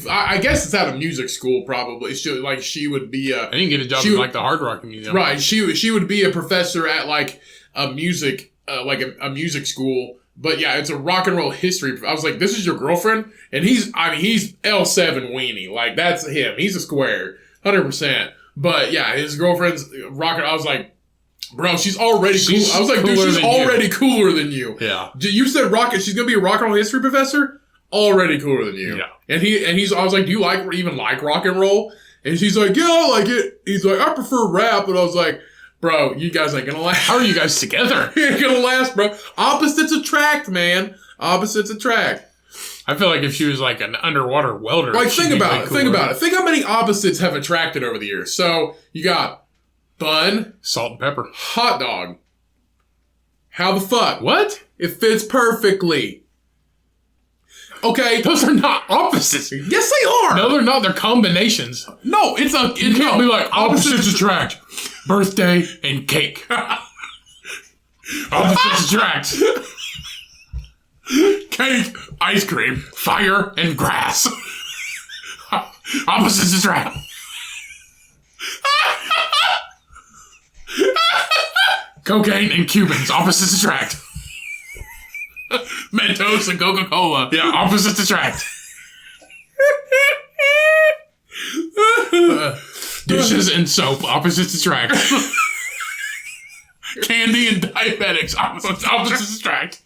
I guess it's at a music school, probably. She would be a... And you can get a job at, like, the Hard Rock Museum. Right. She would be a professor at, like, a music school. But, yeah, it's a rock and roll history. I was like, this is your girlfriend? And he's L7 weenie. Like, that's him. He's a square. 100%. But, yeah, his girlfriend's rocking... I was like, bro, she's already cool. I was like, dude, she's already cooler than you. Yeah. You said she's going to be a rock and roll history professor? Already cooler than you. Yeah. And I was like, do you even like rock and roll? And she's like, yeah, I like it. He's like, I prefer rap. And I was like, bro, you guys ain't gonna last. How are you guys together? You ain't gonna last, bro. Opposites attract, man. Opposites attract. I feel like if she was like an underwater welder. Like, think about it. Think how many opposites have attracted over the years. So, you got bun. Salt and pepper. Hot dog. How the fuck? What? It fits perfectly. Okay. Those are not opposites. Yes, they are. No, they're not. They're combinations. No, You can't be like, opposites attract. Birthday and cake. Opposites attract. Cake, ice cream, fire, and grass. Opposites attract. Cocaine and Cubans. Opposites attract. Mentos and Coca-Cola. Yeah, opposites attract. Dishes and soap. Opposites attract. Candy and diabetics. Opposites attract.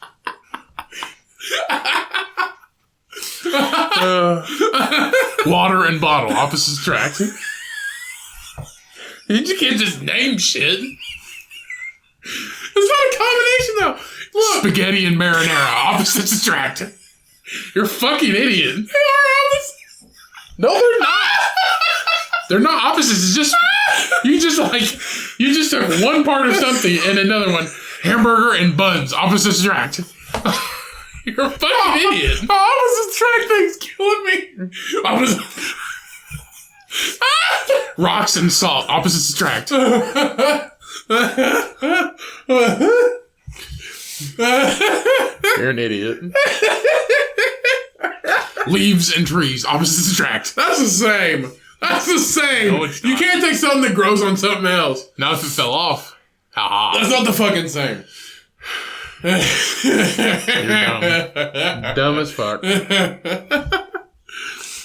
Water and bottle. Opposites attract. You can't just name shit. It's not a combination, though. Look. Spaghetti and marinara. Opposites attract. You're a fucking idiot. They are opposites. No, they're not. They're not opposites. It's just you just took one part of something and another one. Hamburger and buns. Opposites attract. You're a fucking idiot. Opposites attract things killing me. Rocks and salt. Opposites attract. You're an idiot. Leaves and trees. Opposites attract. That's the same. That's the same. No, it's not. You can't take something that grows on something else. Not if it fell off. Ha That's not the fucking same. You're dumb. Dumb as fuck.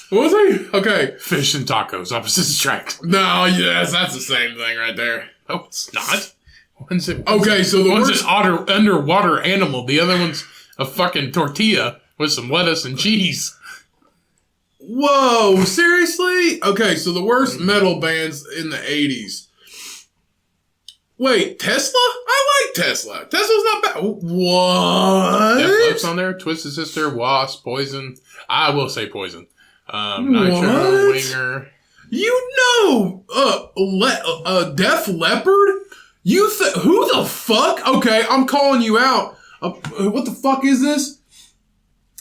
What was I? Okay. Fish and tacos. Opposites attract. No, yes, that's the same thing right there. No, it's not. One's an underwater animal. The other one's a fucking tortilla with some lettuce and cheese. Whoa, seriously? Okay, so the worst metal bands in the 80s. Wait, Tesla? I like Tesla. Tesla's not bad. What? Def Lepp's on there. Twisted Sister, Wasp, Poison. I will say Poison. Nitro, Winger. You know, Def Leppard? Who the fuck? Okay, I'm calling you out. What the fuck is this?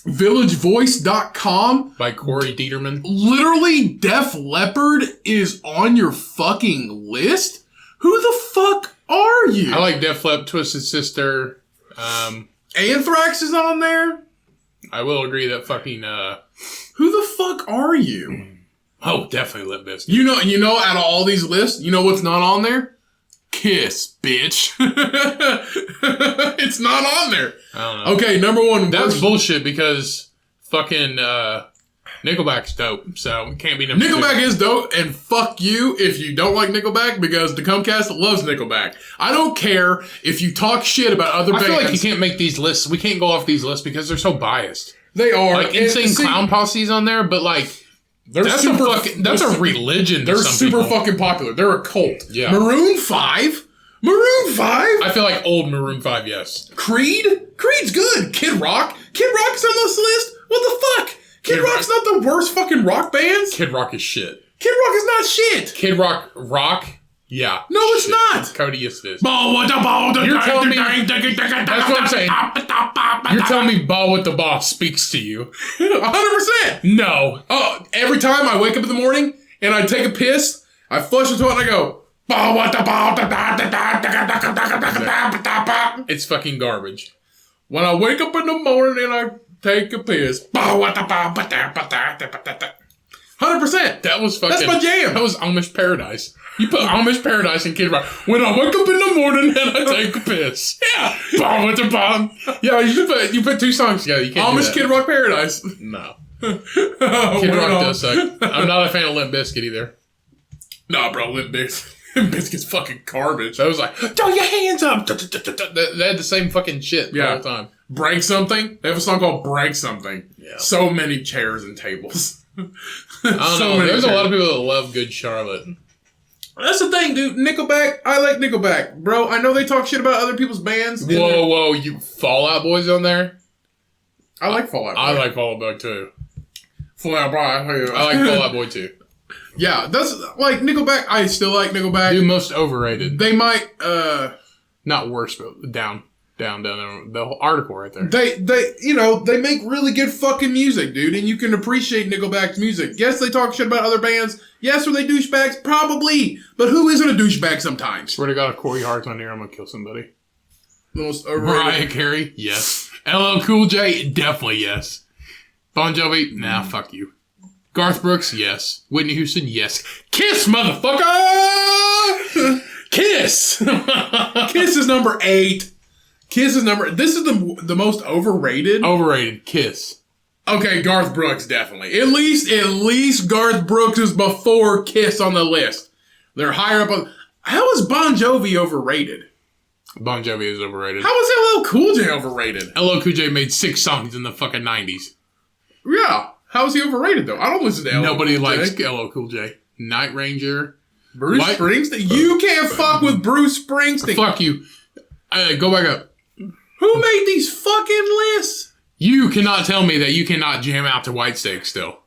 VillageVoice.com? By Corey Dieterman. Literally, Def Leppard is on your fucking list? Who the fuck are you? I like Def Leppard, Twisted Sister. Anthrax is on there? I will agree that fucking, Who the fuck are you? Oh, definitely Limp Bizkit. You know, out of all these lists, you know what's not on there? Kiss, bitch. It's not on there. I don't know. Okay, number one. That's bullshit because fucking Nickelback's dope, so it can't be number two. Nickelback is dope, and fuck you if you don't like Nickelback because the Comcast loves Nickelback. I don't care if you talk shit about other bands. I feel like you can't make these lists. We can't go off these lists because they're so biased. They are. Like Insane Clown Posse's on there, but like that's a religion. They're to some super people. fucking popular. They're a cult. Yeah. Maroon 5? Maroon 5? I feel like old Maroon 5, yes. Creed? Creed's good. Kid Rock? Kid Rock's on this list? What the fuck? Kid Rock's not the worst fucking rock bands? Kid Rock is shit. Kid Rock is not shit. Kid Rock? Yeah. No, it's not. Cody, yes, it is. You're telling me... That's what I'm saying. You're telling me Ball with the Ball speaks to you. 100%. No. Oh, every time I wake up in the morning and I take a piss, I flush the toilet and I go, Ball with the Ball. It's fucking garbage. When I wake up in the morning and I take a piss, Ball with the Ball. 100%. That was fucking... That's my jam. That was Amish Paradise. You put Amish Paradise in Kid Rock. When I wake up in the morning and I take a piss. Yeah. Bomb with the bomb. Yeah, you put two songs together. You can't Amish Kid Rock Paradise. No. Kid Rock does suck. I'm not a fan of Limp Bizkit either. Nah, bro, Limp Bizkit's fucking garbage. I was like, throw your hands up. They had the same fucking shit the whole time. Break Something. They have a song called Break Something. Yeah. So many chairs and tables. I don't know. There's a lot of people that love Good Charlotte. That's the thing, dude. Nickelback, I like Nickelback. Bro, I know they talk shit about other people's bands. Whoa, you Fall Out Boys on there? I like Fall Out Boy. I like Fall Out Boy too. Fall Out Boy. I like Fall Out Boy too. Yeah, that's like Nickelback. I still like Nickelback. Dude, most overrated. They might, not worse, but down the whole article right there. They make really good fucking music, dude, and you can appreciate Nickelback's music. Yes, they talk shit about other bands. Yes, are they douchebags? Probably. But who isn't a douchebag sometimes? Swear to God, if Corey Hart's on here, I'm gonna kill somebody. The most Mariah Carey? Yes. LL Cool J? Definitely yes. Bon Jovi? Nah, fuck you. Garth Brooks? Yes. Whitney Houston? Yes. Kiss, motherfucker! Kiss! Kiss is number 8. This is the most overrated. Overrated. Kiss. Okay, Garth Brooks, definitely. At least Garth Brooks is before Kiss on the list. They're higher up on... How is Bon Jovi overrated? Bon Jovi is overrated. How is LL Cool J overrated? LL Cool J made 6 songs in the fucking 90s. Yeah. How is he overrated, though? I don't listen to LL Nobody Cool J. likes LL Cool J. Night Ranger. Bruce Springsteen? You can't fuck with Bruce Springsteen. Fuck you. Go back up. Who made these fucking lists? You cannot tell me that you cannot jam out to Whitesnake still.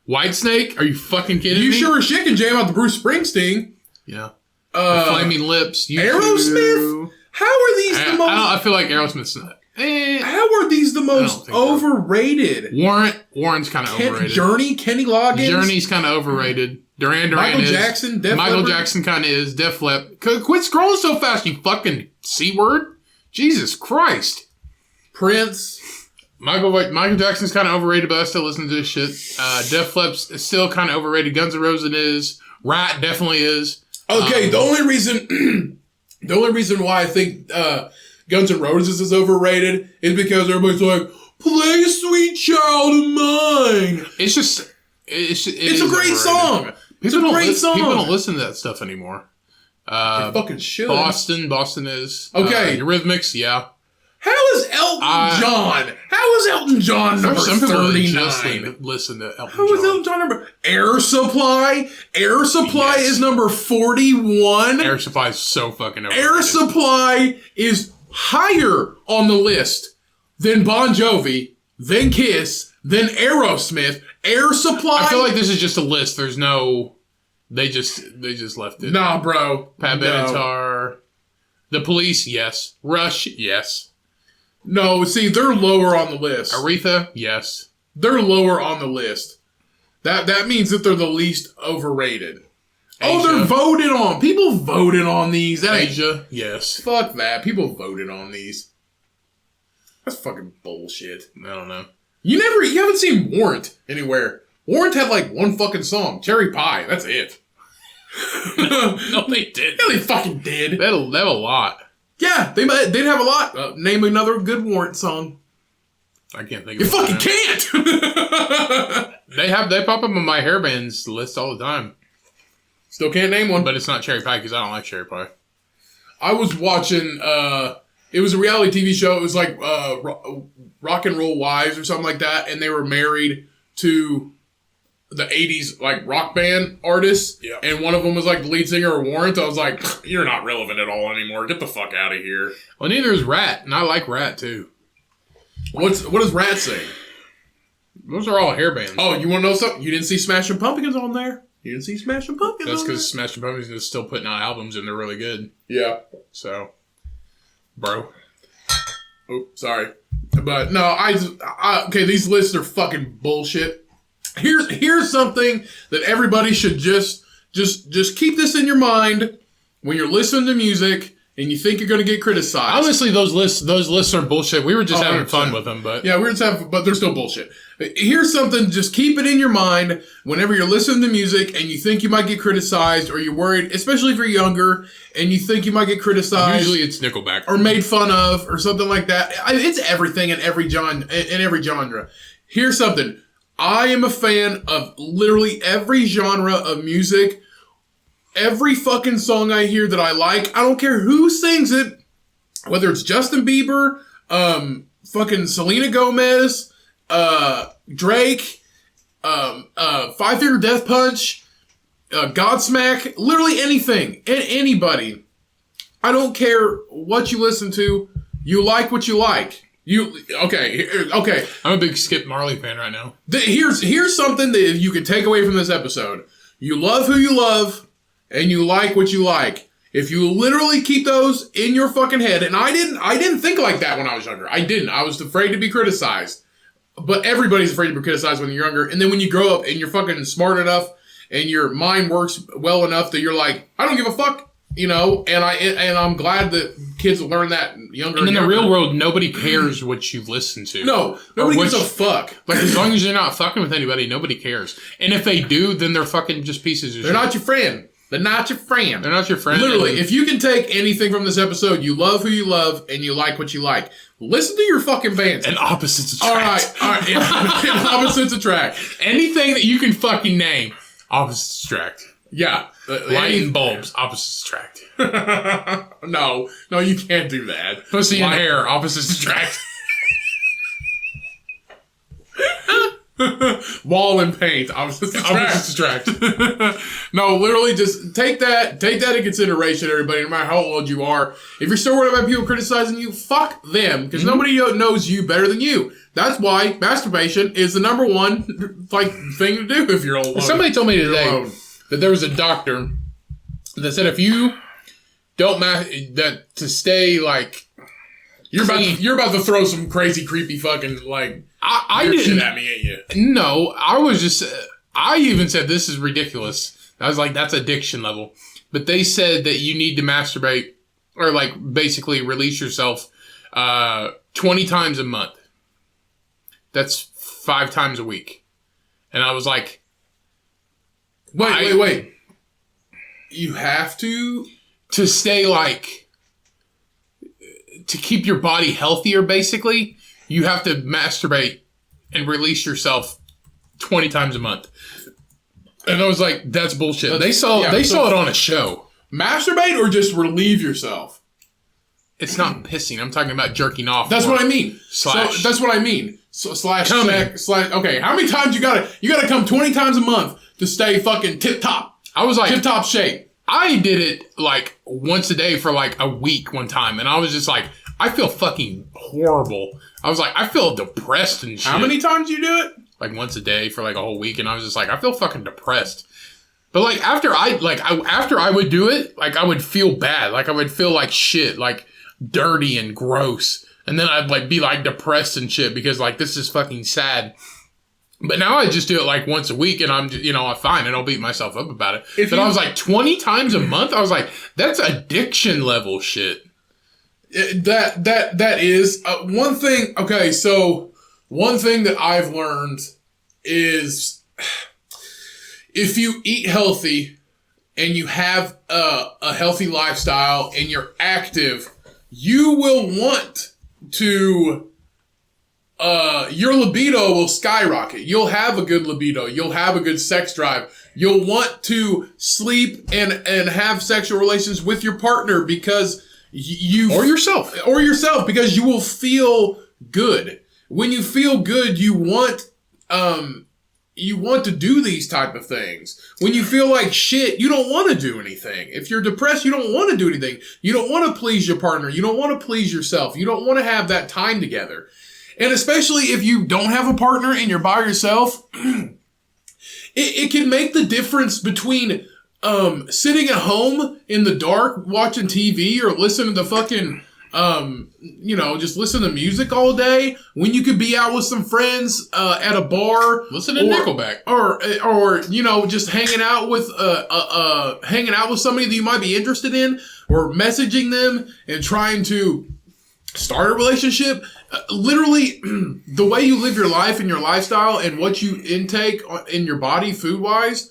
Whitesnake? Are you fucking kidding me? You sure as shit can jam out to Bruce Springsteen. Yeah. Flaming Lips. Aerosmith? How are these the most... I feel like Aerosmith's... How are these the most overrated? Warren's kind of overrated. Journey? Kenny Loggins? Journey's kind of overrated. Duran Michael is. Jackson? Def Michael Leppard? Jackson kind of is. Def Leppard. Quit scrolling so fast, you fucking C-word. Jesus Christ. Prince? Michael Jackson's kind of overrated, but I still listen to this shit. Def Leppard's still kind of overrated. Guns N' Roses is. Rat definitely is. Okay, the only reason why I think Guns N' Roses is overrated is because everybody's like, play Sweet Child of Mine. It's just... It's a great song. People don't listen to that stuff anymore. They fucking should. Boston is. Okay. Eurythmics, yeah. How is Elton John? How is Elton John number 39? Listen to Elton John. How is Elton John number... Air Supply? Air Supply is number 41? Air Supply is so fucking overrated. Air Supply is higher on the list than Bon Jovi, then Kiss, then Aerosmith. Air Supply... I feel like this is just a list. There's no... They just left it. Nah, bro. Pat Benatar. The Police, yes. Rush, yes. No, see, they're lower on the list. Aretha, yes. They're lower on the list. That means that they're the least overrated. Asia. Oh, they're voted on. People voted on these. Asia, yes. Fuck that. People voted on these. That's fucking bullshit. I don't know. You haven't seen Warrant anywhere. Warrant had like one fucking song. Cherry Pie. That's it. No, they didn't. Yeah, they fucking did. They have a lot. Yeah, they'd have a lot. Name another good Warrant song. I can't think of it. You fucking can't! They pop up on my hairbands list all the time. Still can't name one. But it's not Cherry Pie because I don't like Cherry Pie. I was watching, it was a reality TV show. It was like Rock and Roll Wives or something like that. And they were married to the 80s like rock band artists. Yeah. And one of them was like the lead singer of Warrant. I was like, you're not relevant at all anymore. Get the fuck out of here. Well, neither is Rat. And I like Rat too. What does Rat say? Those are all hair bands. Oh, you want to know something? You didn't see Smashing Pumpkins on there? You didn't see Smashing Pumpkins? That's because Smashing Pumpkins is still putting out albums and they're really good. Yeah. So, bro. Oh, sorry. But no, okay, these lists are fucking bullshit. Here's something that everybody should just keep this in your mind when you're listening to music and you think you're going to get criticized. Honestly, those lists are bullshit. We were just having fun with them, but yeah, we were just having, but they're still bullshit. Here's something, just keep it in your mind whenever you're listening to music and you think you might get criticized or you're worried, especially if you're younger and you think you might get criticized. Usually it's Nickelback. Or made fun of or something like that. It's everything in every genre. Here's something. I am a fan of literally every genre of music. Every fucking song I hear that I like, I don't care who sings it, whether it's Justin Bieber, fucking Selena Gomez, Drake, Five Finger Death Punch, Godsmack, literally anything, anybody. I don't care what you listen to. You like what you like. Okay. I'm a big Skip Marley fan right now. Here's something that you can take away from this episode. You love who you love, and you like what you like. If you literally keep those in your fucking head, and I didn't think like that when I was younger. I didn't. I was afraid to be criticized. But everybody's afraid to be criticized when you're younger. And then when you grow up and you're fucking smart enough and your mind works well enough that you're like, I don't give a fuck, you know. And I'm glad that kids learn that younger. And in the real world, nobody cares what you listen to. No, nobody gives a fuck. Like as long as you're not fucking with anybody, nobody cares. And if they do, then they're fucking just pieces of shit. They're not your friend. They're not your friend. They're not your friend. Literally, if you can take anything from this episode, you love who you love and you like what you like. Listen to your fucking bands. And opposites attract. All right. And opposites attract. Anything that you can fucking name, opposites attract. Yeah. Light and bulbs, opposites attract. No, you can't do that. Pussy and hair, opposites attract. Wall and paint, opposites attract. No, literally just take that in consideration, everybody, no matter how old you are. If you're still worried about people criticizing you, fuck them, because nobody knows you better than you. That's why masturbation is the number one thing to do if you're alone. Somebody told me today that there was a doctor that said if you don't that to stay like you're about to throw some crazy creepy fucking I didn't shit at me, ain't you? No, I even said this is ridiculous. I was like, that's addiction level. But they said that you need to masturbate or basically release yourself 20 times a month. That's 5 times a week. And I was like, wait. You have to stay to keep your body healthier, basically. You have to masturbate and release yourself 20 times a month. And I was like, that's bullshit. They saw it on a show. Masturbate or just relieve yourself? It's not pissing. I'm talking about jerking off. That's what I mean. That's what I mean. Okay, how many times you gotta come 20 times a month to stay fucking tip top? I was like, tip top shape. I did it once a day for a week one time, and I was just like, I feel fucking horrible. I was like, I feel depressed and shit. How many times you do it? Once a day for a whole week, and I was just like, I feel fucking depressed. But after I would do it, I would feel bad. I would feel like shit, dirty and gross. And then I'd be depressed and shit because this is fucking sad. But now I just do it once a week and I'm fine. I don't beat myself up about it. I was 20 times a month. I was like, that's addiction level shit. That is one thing. Okay, so one thing that I've learned is if you eat healthy and you have a healthy lifestyle and you're active, you will want to, your libido will skyrocket. You'll have a good libido. You'll have a good sex drive. You'll want to sleep and have sexual relations with your partner because or yourself because you will feel good. When you feel good, you want to do these type of things. When you feel like shit, you don't want to do anything. If you're depressed, you don't want to do anything. You don't want to please your partner. You don't want to please yourself. You don't want to have that time together. And especially if you don't have a partner and you're by yourself, it can make the difference between sitting at home in the dark watching TV or listening to fucking just listen to music all day when you could be out with some friends at a bar, listen to Nickelback, or just hanging out with somebody that you might be interested in, or messaging them and trying to start a relationship. Literally, the way you live your life and your lifestyle and what you intake in your body, food wise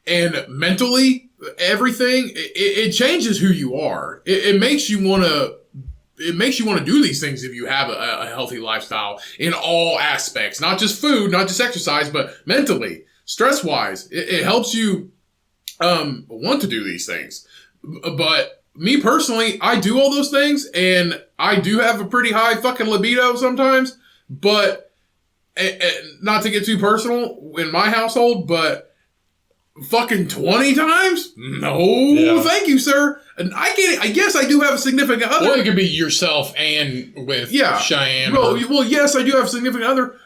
and mentally, everything, it changes who you are. It makes you want to. It makes you want to do these things if you have a healthy lifestyle in all aspects, not just food, not just exercise, but mentally, stress-wise. It helps you want to do these things. But me personally, I do all those things, and I do have a pretty high fucking libido sometimes. But not to get too personal in my household, but fucking 20 times? No, thank you, sir. And I get it. I guess I do have a significant other. Well, it could be yourself and with Cheyenne. Well, yes, I do have a significant other.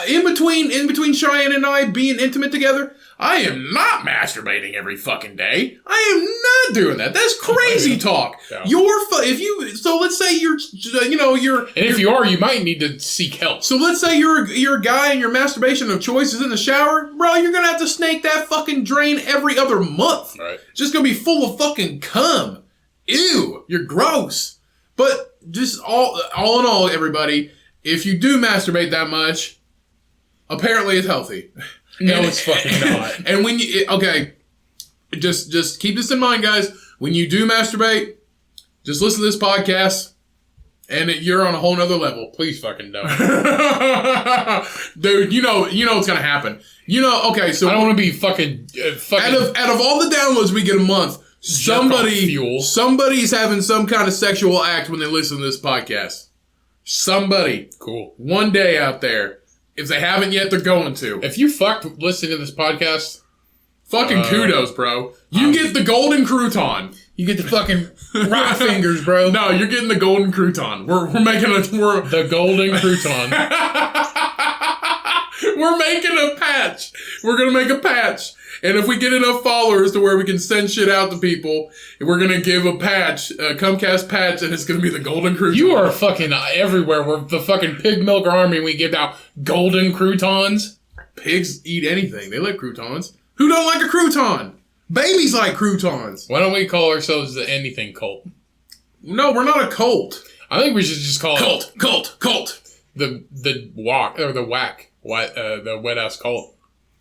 In between Cheyenne and I being intimate together, I am not masturbating every fucking day. I am not doing that. That's crazy talk. Yeah. So let's say you're. And if you are, you might need to seek help. So let's say you're a guy and your masturbation of choice is in the shower, bro. You're gonna have to snake that fucking drain every other month. Right. It's just gonna be full of fucking cum. Ew, you're gross. But just all in all, everybody, if you do masturbate that much, apparently it's healthy. No, it's fucking not. And when just keep this in mind, guys. When you do masturbate, just listen to this podcast, and you're on a whole nother level. Please fucking don't. Dude, you know what's gonna happen. Okay, so I don't want to be fucking out of all the downloads we get a month, somebody's having some kind of sexual act when they listen to this podcast. Somebody. Cool. One day out there. If they haven't yet, they're going to. If you fucked listening to this podcast, fucking kudos, bro. You get the golden crouton. You get the fucking rock fingers, bro. No, you're getting the golden crouton. We're making the golden crouton. We're making a patch. We're gonna make a patch. And if we get enough followers to where we can send shit out to people, we're going to give a patch, a Comcast patch, and it's going to be the Golden Crouton. You are fucking everywhere. We're the fucking pig milk army. We give out golden croutons. Pigs eat anything. They like croutons. Who don't like a crouton? Babies like croutons. Why don't we call ourselves the anything cult? No, we're not a cult. I think we should just call it... Cult. The walk, or the whack. The wet ass cult.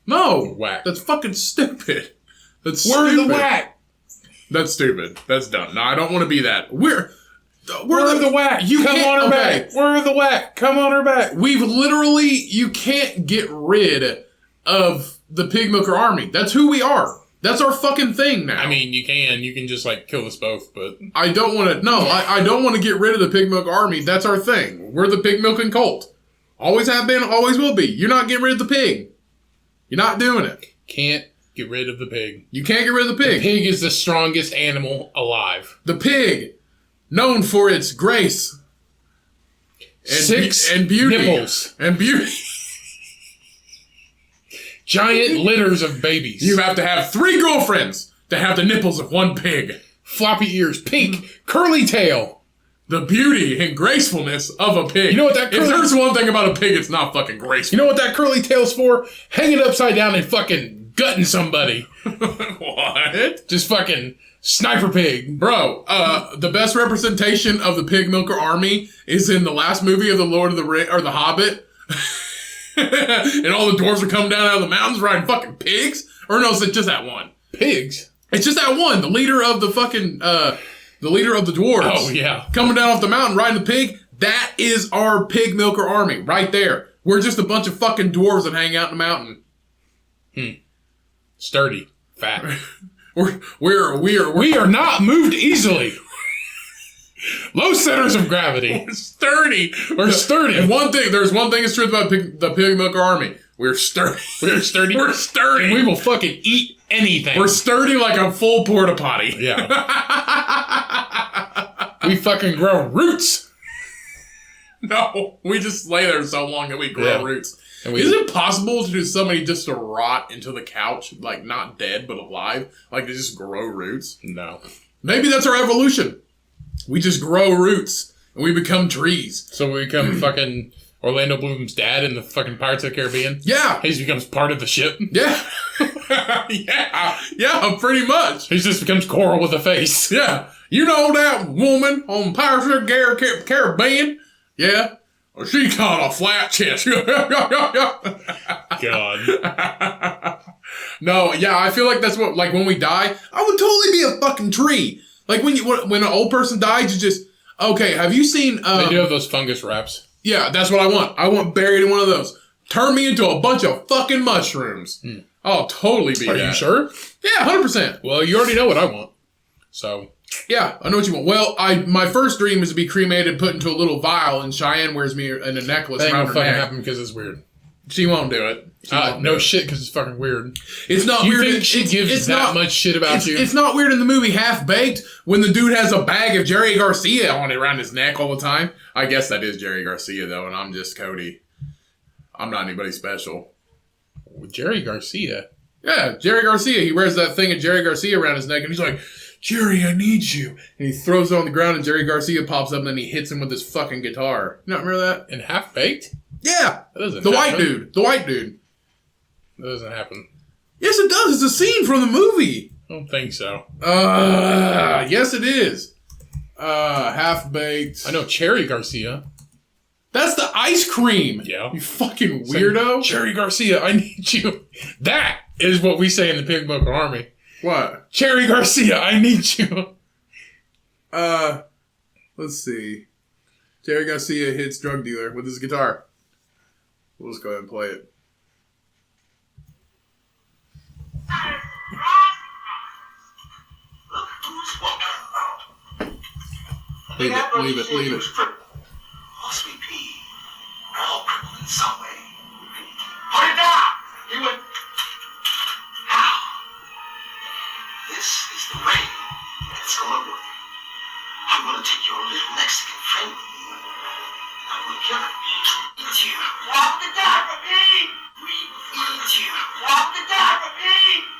No, whack. That's fucking stupid. Where's the whack? That's stupid. That's dumb. No, I don't want to be that. We're the whack. Come on her back. We're the whack. Come on her back. You can't get rid of the Pig Milker Army. That's who we are. That's our fucking thing now. I mean, you can just kill us both, but I don't want to. No, I don't want to get rid of the Pig Milker Army. That's our thing. We're the pig milking cult. Always have been. Always will be. You're not getting rid of the pig. You're not doing it. Can't get rid of the pig. You can't get rid of the pig. The pig is the strongest animal alive. The pig, known for its grace and beauty. Nipples. And beauty. Giant litters of babies. You have to have 3 girlfriends to have the nipples of one pig. Floppy ears, pink, curly tail. The beauty and gracefulness of a pig. You know what that if there's one thing about a pig, it's not fucking graceful. You know what that curly tail's for? Hanging upside down and fucking gutting somebody. What? Just fucking sniper pig. Bro, the best representation of the Pig Milker Army is in the last movie of the Lord of the Rings, or the Hobbit. And all the dwarves are coming down out of the mountains riding fucking pigs. Or no, it's just that one. Pigs? It's just that one. The leader of the fucking, the leader of the dwarves. Oh, yeah. Coming down off the mountain, riding the pig. That is our Pig Milker Army, right there. We're just a bunch of fucking dwarves that hang out in the mountain. Sturdy. Fat. We are not moved easily. Low centers of gravity. Sturdy. We're sturdy. And there's one thing that's true about the Pig Milker Army. We're sturdy. We're sturdy. We're sturdy. And we will fucking eat anything. We're sturdy like a full porta potty. Yeah. We fucking grow roots. No, we just lay there so long that we grow roots. Is it possible to do somebody just to rot into the couch, like not dead but alive, like to just grow roots? No. Maybe that's our evolution. We just grow roots and we become trees. So we become fucking Orlando Bloom's dad in the fucking Pirates of the Caribbean? Yeah. He just becomes part of the ship? Yeah. Yeah, pretty much. He just becomes Coral with a face. Yeah. You know that woman on Pirates of the Caribbean? Yeah. Well, she got a flat chest. God. No, yeah, I feel like that's what, like when we die, I would totally be a fucking tree. Like when an old person dies, you just, okay, have you seen... they do have those fungus wraps. Yeah, that's what I want. I want buried in one of those. Turn me into a bunch of fucking mushrooms. I'll totally be that. Are you sure? Yeah, 100%. Well, you already know what I want. So... Yeah, I know what you want. Well, my first dream is to be cremated, put into a little vial, and Cheyenne wears me in a necklace that ain't around gonna her fucking neck. happen because it's weird. She won't do it. No shit, because it's fucking weird. It's not you weird. Think she gives that much shit about you? It's not weird in the movie Half Baked when the dude has a bag of Jerry Garcia on it around his neck all the time. I guess that is Jerry Garcia, though, and I'm just Cody. I'm not anybody special. Jerry Garcia? Yeah, Jerry Garcia. He wears that thing of Jerry Garcia around his neck, and he's like, Jerry, I need you. And he throws it on the ground, and Jerry Garcia pops up, and then he hits him with his fucking guitar. You not remember that? In Half Baked? Yeah. That doesn't The happen. white dude. The white dude. That doesn't happen. Yes, it does. It's a scene from the movie. I don't think so. Yes, it is. Half Baked. I know Cherry Garcia. That's the ice cream. Yeah. You fucking weirdo. Cherry Garcia, I need you. That is what we say in the Pig Milk Army. What? Cherry Garcia, I need you. Let's see. Jerry Garcia hits drug dealer with his guitar. We'll just go ahead and play it. Leave it. Oh, sweet pea. We're all crippled in some way. Put it down! He went... Now, this is the way it's gonna work. I'm gonna take your little Mexican friend with me. I'm gonna kill him. Eat you. Walk the dog for me! We eat you. Walk the dog for me!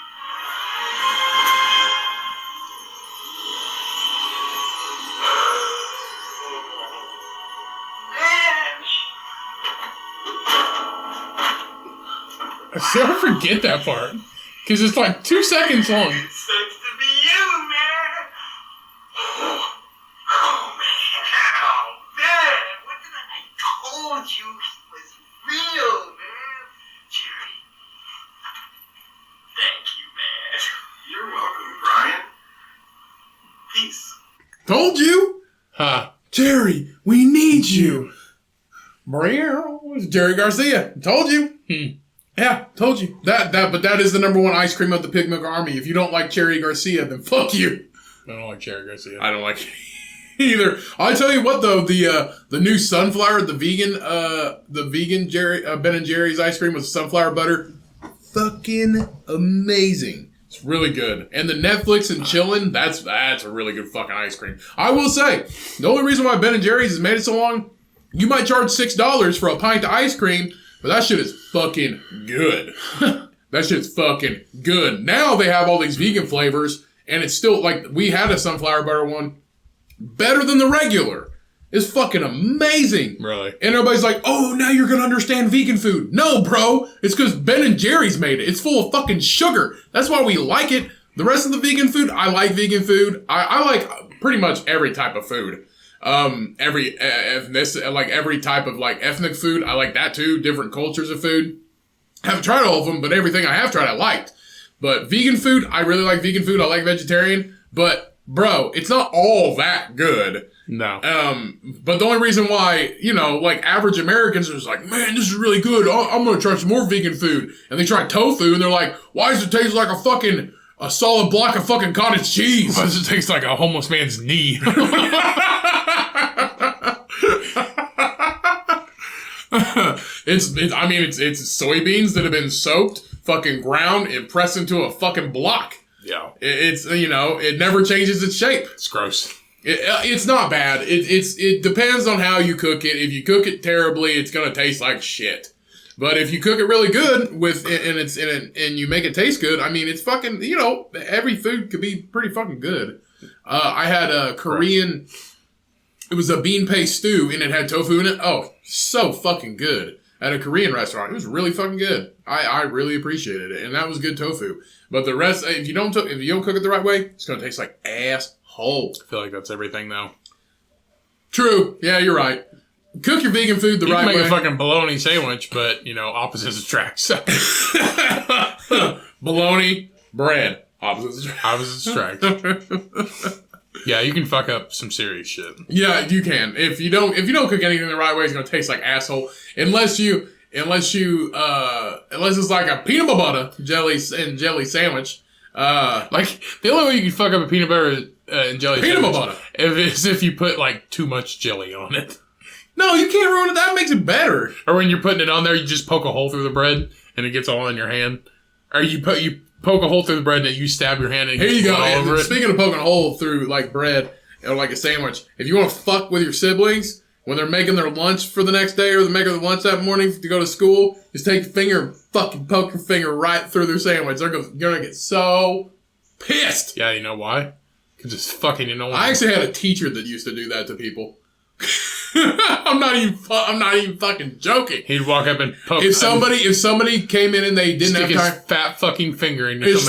See, I forget that part. Because it's like 2 seconds long. It sucks to be you, man. Oh, man. What did I told you he was real, man. Jerry. Thank you, man. You're welcome, Brian. Peace. Told you. Huh. Jerry, we need you. It's Jerry Garcia. Told you. Yeah, told you. But that is the number one ice cream of the Pig Milk Army. If you don't like Cherry Garcia, then fuck you. I don't like Cherry Garcia. I don't like it either. I'll tell you what though, the new sunflower, the vegan Jerry Ben and Jerry's ice cream with sunflower butter, fucking amazing. It's really good. And the Netflix and chillin', that's a really good fucking ice cream. I will say, the only reason why Ben and Jerry's has made it so long, you might charge $6 for a pint of ice cream, but that shit is fucking good. That shit's fucking good. Now they have all these vegan flavors, and it's still, like, we had a sunflower butter one. Better than the regular. It's fucking amazing. Really? And everybody's like, oh, now you're going to understand vegan food. No, bro. It's because Ben and Jerry's made it. It's full of fucking sugar. That's why we like it. The rest of the vegan food, I like vegan food. I like pretty much every type of food. Every type of like ethnic food, I like that too. Different cultures of food. I haven't tried all of them, but everything I have tried, I liked. But vegan food, I really like vegan food. I like vegetarian, but bro, it's not all that good. No. But the only reason why, like average Americans are just like, man, this is really good. I'm going to try some more vegan food. And they try tofu and they're like, why does it taste like a solid block of fucking cottage cheese? Why does it taste like a homeless man's knee? It's soybeans that have been soaked, fucking ground, and pressed into a fucking block. Yeah. It never changes its shape. It's gross. It's not bad. It depends on how you cook it. If you cook it terribly, it's gonna taste like shit. But if you cook it really good and you make it taste good, I mean, it's fucking, every food could be pretty fucking good. I had a Korean, it was a bean paste stew and it had tofu in it. Oh, so fucking good. At a Korean restaurant. It was really fucking good. I really appreciated it. And that was good tofu. But the rest, if you don't cook it the right way, it's going to taste like asshole. I feel like that's everything, though. True. Yeah, you're right. Cook your vegan food the right way. You can make a fucking bologna sandwich, but, opposites attract. Bologna, bread. Opposites attract. Yeah, you can fuck up some serious shit. Yeah, you can. If you don't cook anything the right way, it's gonna taste like asshole. Unless it's like a peanut butter jelly sandwich. Like the only way you can fuck up a peanut butter and jelly peanut butter is if you put like too much jelly on it. No, you can't ruin it. That makes it better. Or when you're putting it on there, you just poke a hole through the bread and it gets all in your hand. Or you poke a hole through the bread and you stab your hand and it gets all over it. Speaking of poking a hole through like bread or like a sandwich, if you want to fuck with your siblings when they're making their lunch for the next day or they're making their lunch that morning to go to school, just take your finger and fucking poke your finger right through their sandwich. You're gonna get so pissed. Yeah, you know why? Because it's fucking annoying. I actually had a teacher that used to do that to people. I'm not even fucking joking. He'd walk up and poke. If somebody came in and they didn't have time, his fat fucking finger in your if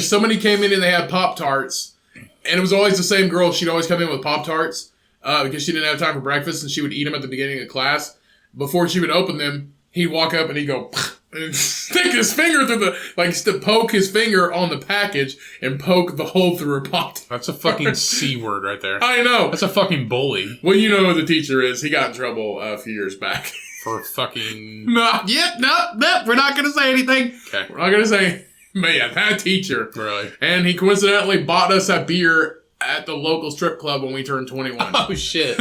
somebody came in and they had Pop-Tarts, and it was always the same girl, she'd always come in with Pop-Tarts because she didn't have time for breakfast, and she would eat them at the beginning of class. Before she would open them, he'd walk up and he'd go and stick his finger through to poke his finger on the package and poke the hole through her Pop-Tart. That's a fucking C word right there. I know. That's a fucking bully. Well, you know who the teacher is. He got in trouble a few years back. For fucking... No, we're not going to say anything. Okay. We're not going to say... But yeah, that teacher. Really? And he coincidentally bought us a beer at the local strip club when we turned 21. Oh, shit.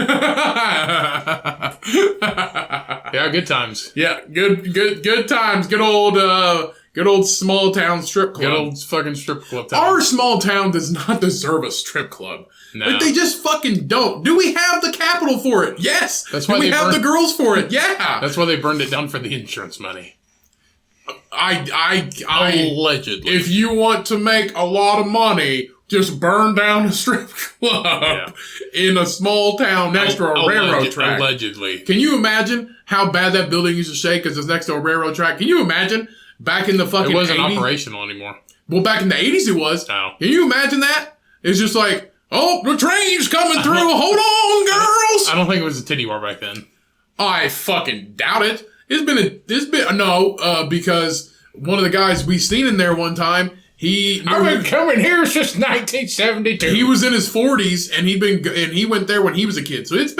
Yeah, good times. Yeah, good times. Good old small town strip club. Good old fucking strip club time. Our small town does not deserve a strip club. No. Like, they just fucking don't. Do we have the capital for it? Yes. That's why Do we have the girls for it? Yeah. That's why they burned it down for the insurance money. Allegedly. If you want to make a lot of money, just burn down a strip club in a small town next to a railroad track. Allegedly. Can you imagine how bad that building used to shake because it's next to a railroad track? Can you imagine back in the fucking 80s? It wasn't operational anymore. Well, back in the 80s it was. No. Can you imagine that? It's just like, oh, the train's coming through. Hold on, girls. I don't think it was a titty war back then. I fucking doubt it. Because one of the guys we seen in there one time, I've been coming here since 1972. He was in his 40s, and he went there when he was a kid. So it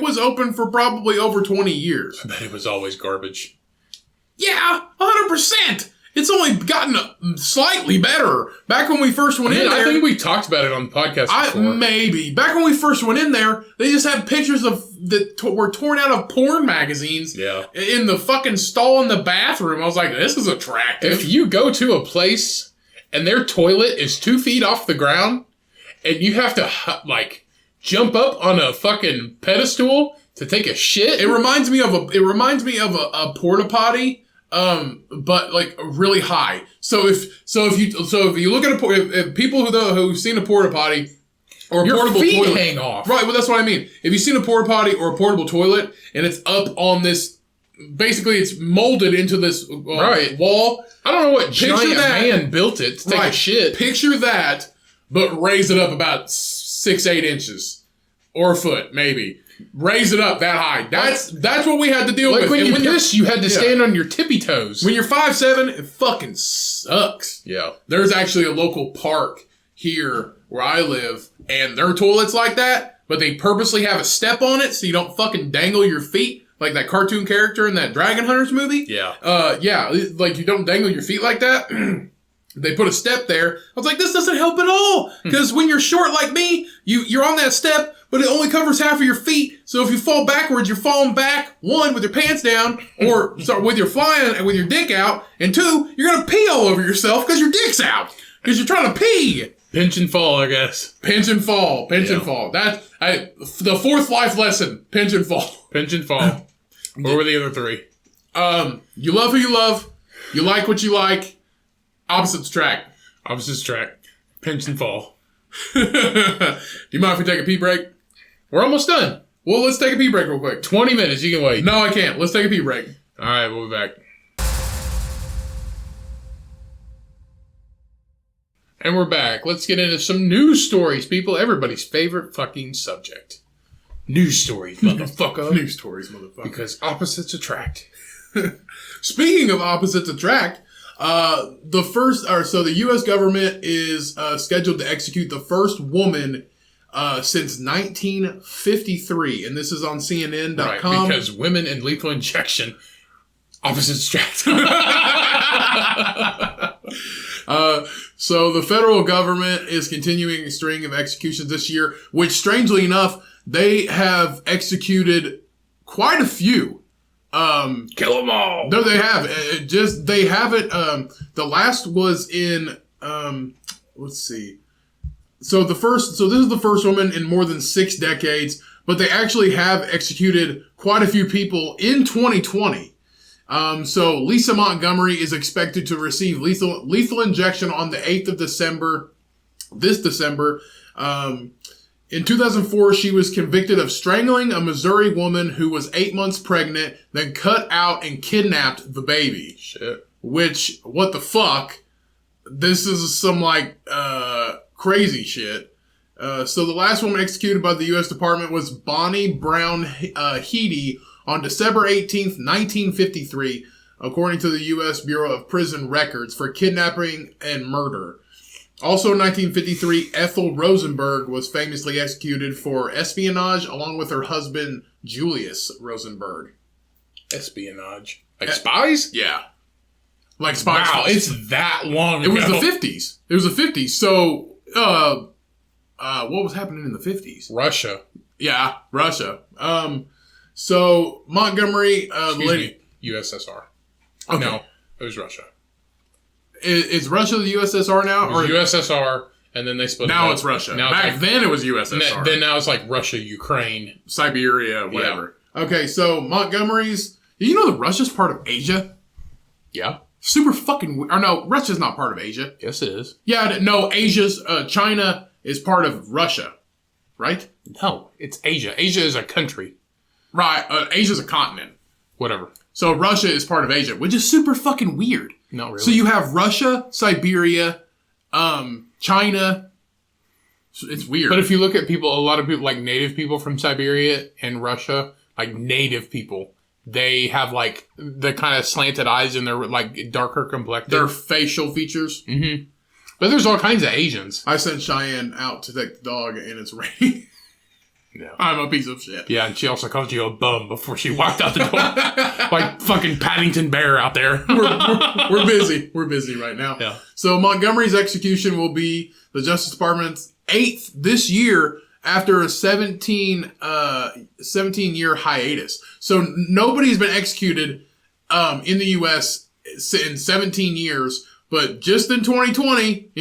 was open for probably over 20 years. I bet it was always garbage. Yeah, 100%. It's only gotten slightly better. Back when we first went in there... I think we talked about it on the podcast before. Maybe. Back when we first went in there, they just had pictures that were torn out of porn magazines in the fucking stall in the bathroom. I was like, this is attractive. If you go to a place and their toilet is 2 feet off the ground and you have to, jump up on a fucking pedestal to take a shit... It reminds me of a porta potty... but really high. So if you look at if people who've seen a porta potty or a portable toilet hang off. Right, well that's what I mean. If you've seen a porta potty or a portable toilet and it's up on this, basically it's molded into this wall. I don't know what giant man built it to take a shit. Picture that, but raise it up about 6-8 inches or a foot maybe. Raise it up that high. That's what we had to deal with. When you piss, you had to stand on your tippy toes. When you're 5'7", it fucking sucks. Yeah. There's actually a local park here where I live, and their toilet's like that, but they purposely have a step on it so you don't fucking dangle your feet like that cartoon character in that Dragon Hunters movie. Yeah. You don't dangle your feet like that. They put a step there. I was like, this doesn't help at all. Because when you're short like me, you're on that step, but it only covers half of your feet. So if you fall backwards, you're falling back, 1, with your pants down, or with your flying and with your dick out, and 2, you're going to pee all over yourself because your dick's out. Because you're trying to pee. Pinch and fall, I guess. Pinch and fall. And fall. The 4th life lesson. Pinch and fall. Pinch and fall. What were the other 3? You love who you love. You like what you like. Opposites attract. Opposites attract. Pinch and fall. Do you mind if we take a pee break? We're almost done. Well, let's take a pee break real quick. 20 minutes. You can wait. No, I can't. Let's take a pee break. All right, we'll be back. And we're back. Let's get into some news stories, people. Everybody's favorite fucking subject. News stories, motherfucker. News stories, motherfucker. Because opposites attract. Speaking of opposites attract, the U.S. government is scheduled to execute the first woman since 1953, and this is on CNN.com. Right, because women and lethal injection, opposites attract. So the federal government is continuing a string of executions this year, which strangely enough, they have executed quite a few. Kill them all. No, they have. They haven't. The last was in. Let's see. So this is the first woman in more than 6 decades, but they actually have executed quite a few people in 2020. So Lisa Montgomery is expected to receive lethal injection on the 8th of December. This December. In 2004, she was convicted of strangling a Missouri woman who was 8 months pregnant, then cut out and kidnapped the baby. Shit. Which, what the fuck? This is some, crazy shit. So the last woman executed by the U.S. Department was Bonnie Brown Heady on December 18th, 1953, according to the U.S. Bureau of Prison Records, for kidnapping and murder. Also in 1953, Ethel Rosenberg was famously executed for espionage along with her husband, Julius Rosenberg. Espionage? Like spies? Yeah. Like spies. Wow, it's that long ago. It was the 50s. It was the 50s. So, what was happening in the 50s? Russia. Yeah, Russia. So Montgomery, USSR. Okay. No, it was Russia. Is Russia the USSR now? It was USSR, and then they split now it up. it's Russia. Now Back then it was USSR. Then now it's like Russia, Ukraine. Siberia, whatever. Yeah. Okay, so Montgomery's... Did you know that Russia's part of Asia? Yeah. Super fucking... Or no, Russia's not part of Asia. Yes, it is. Yeah, no, Asia's... China is part of Russia, right? No, it's Asia. Asia is a country. Right, Asia's a continent. Whatever. So Russia is part of Asia, which is super fucking weird. Not really. So you have Russia, Siberia, China. It's weird. But if you look at a lot of people, like native people from Siberia and Russia, like native people, they have like the kind of slanted eyes and they're like darker complected. Their facial features. Mm-hmm. But there's all kinds of Asians. I sent Cheyenne out to take the dog and it's raining. Yeah. I'm a piece of shit. Yeah, and she also called you a bum before she walked out the door. Like fucking Paddington Bear out there. we're busy. We're busy right now. Yeah. So Montgomery's execution will be the Justice Department's 8th this year after a 17-year hiatus. So nobody's been executed in the U.S. in 17 years, but just in 2020,